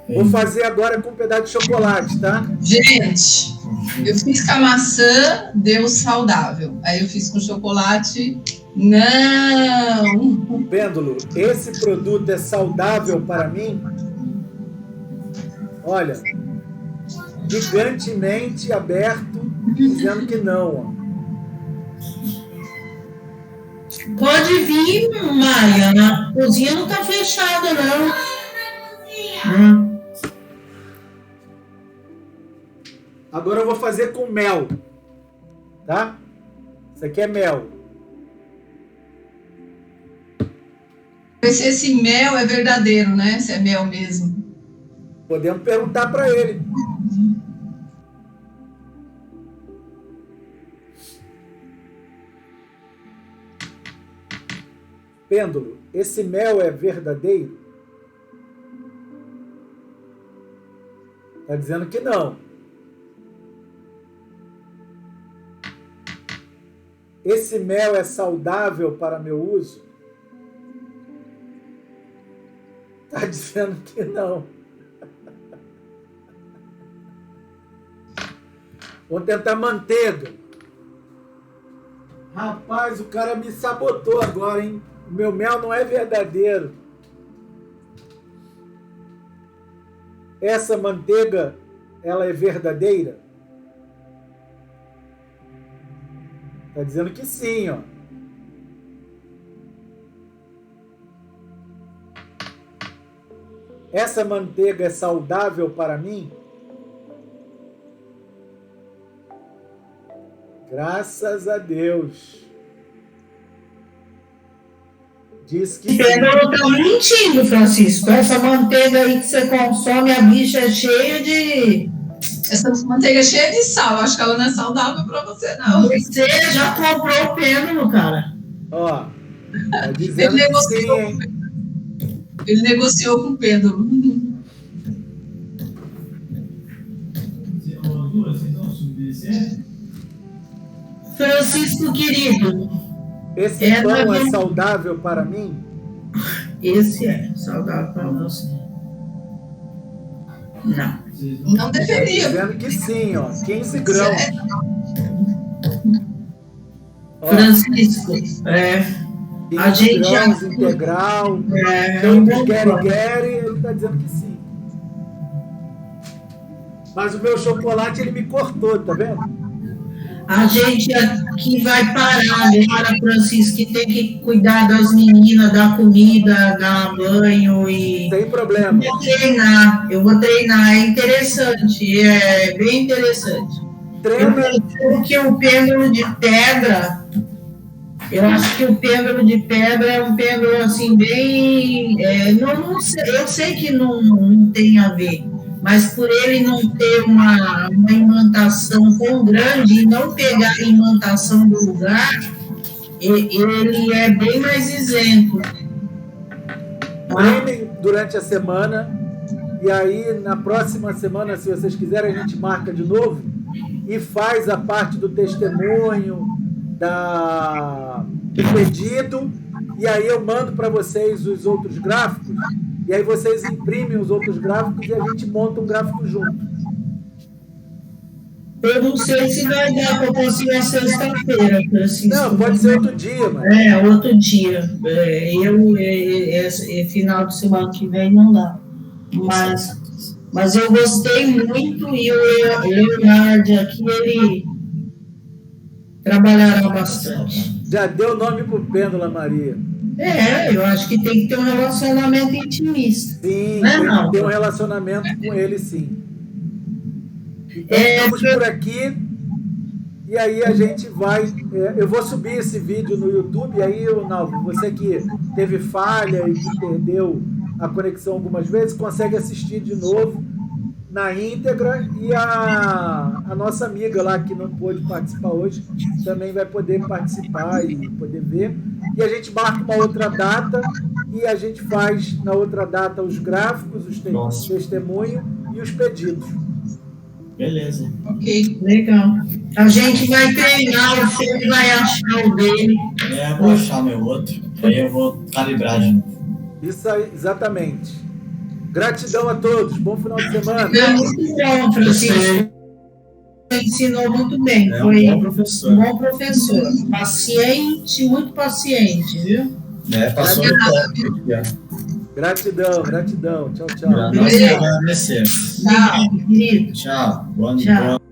Vou fazer agora com um pedaço de chocolate, tá? Gente, eu fiz com a maçã, deu saudável. Aí eu fiz com chocolate, não. Pêndulo, esse produto é saudável para mim? Olha, gigantemente aberto, dizendo que não. Pode vir, Maia. A cozinha não está fechada, não. Agora eu vou fazer com mel, tá? Isso aqui é mel. Se esse mel é verdadeiro, né? Se é mel mesmo. Podemos perguntar para ele. Pêndulo, esse mel é verdadeiro? Está dizendo que não. Esse mel é saudável para meu uso? Está dizendo que não. Vou tentar manteiga. Rapaz, o cara me sabotou agora, hein? O meu mel não é verdadeiro. Essa manteiga, ela é verdadeira? Está dizendo que sim, ó. Essa manteiga é saudável para mim? Graças a Deus. Diz que... Pêndulo tá mentindo, Francisco. Essa manteiga aí que você consome, a bicha é cheia de... Essa manteiga é cheia de sal. Acho que ela não é saudável para você, não. Você já comprou o pêndulo, cara. Ó, tá dizendo que sim, hein? Ele negociou com o pêndulo. Francisco querido, Esse pão é saudável para mim? esse é saudável para você. Não. Não deveria. Dizendo que sim, ó, 15 grãos. Ó, Francisco, 15 a gente grãos integral. Quer, ele está dizendo que sim. Mas o meu chocolate, ele me cortou, tá vendo? A gente aqui vai parar agora, Francisco, que tem que cuidar das meninas, dar comida, dar banho e... Sem problema. Eu vou treinar, é interessante, é bem interessante. Treina. Porque o pêndulo de pedra, eu acho que o pêndulo de pedra é um pêndulo assim bem... não sei, eu sei que não tem a ver, mas por ele não ter uma imantação tão grande e não pegar a imantação do lugar, ele é bem mais isento. Treinem durante a semana e aí na próxima semana, se vocês quiserem, a gente marca de novo e faz a parte do testemunho, do pedido, e aí eu mando para vocês os outros gráficos, e aí vocês imprimem os outros gráficos e a gente monta um gráfico junto. Eu não sei se vai dar para conseguir sexta-feira, Francisco. Não, pode ser outro dia, mas... outro dia. Final de semana que vem não dá. Mas eu gostei muito e o Leonardo aqui, ele trabalhará bastante. Já deu nome pro pêndulo, Maria. Eu acho que tem que ter um relacionamento intimista. Sim, tem que ter um relacionamento com ele, sim. Então, estamos por aqui. E aí a gente vai... eu vou subir esse vídeo no YouTube. E aí, Ronaldo, você que teve falha e que perdeu a conexão algumas vezes, consegue assistir de novo na íntegra. E a nossa amiga lá, que não pôde participar hoje, também vai poder participar e poder ver. E a gente marca uma outra data e a gente faz na outra data os gráficos, os testemunhos e os pedidos. Beleza. Ok. Legal. A gente vai treinar, o Fê vai achar o dele. Eu vou achar meu outro, aí eu vou calibrar de novo. Isso aí, exatamente. Gratidão a todos. Bom final de semana. É muito bom, Francisco. Ensinou muito bem. Foi um bom professor. Um bom professor. Paciente, muito paciente, viu? Passou no top. Gratidão. Tchau, tchau. Nós que agradecemos. Tchau, querido. Tchau. Boa Tchau.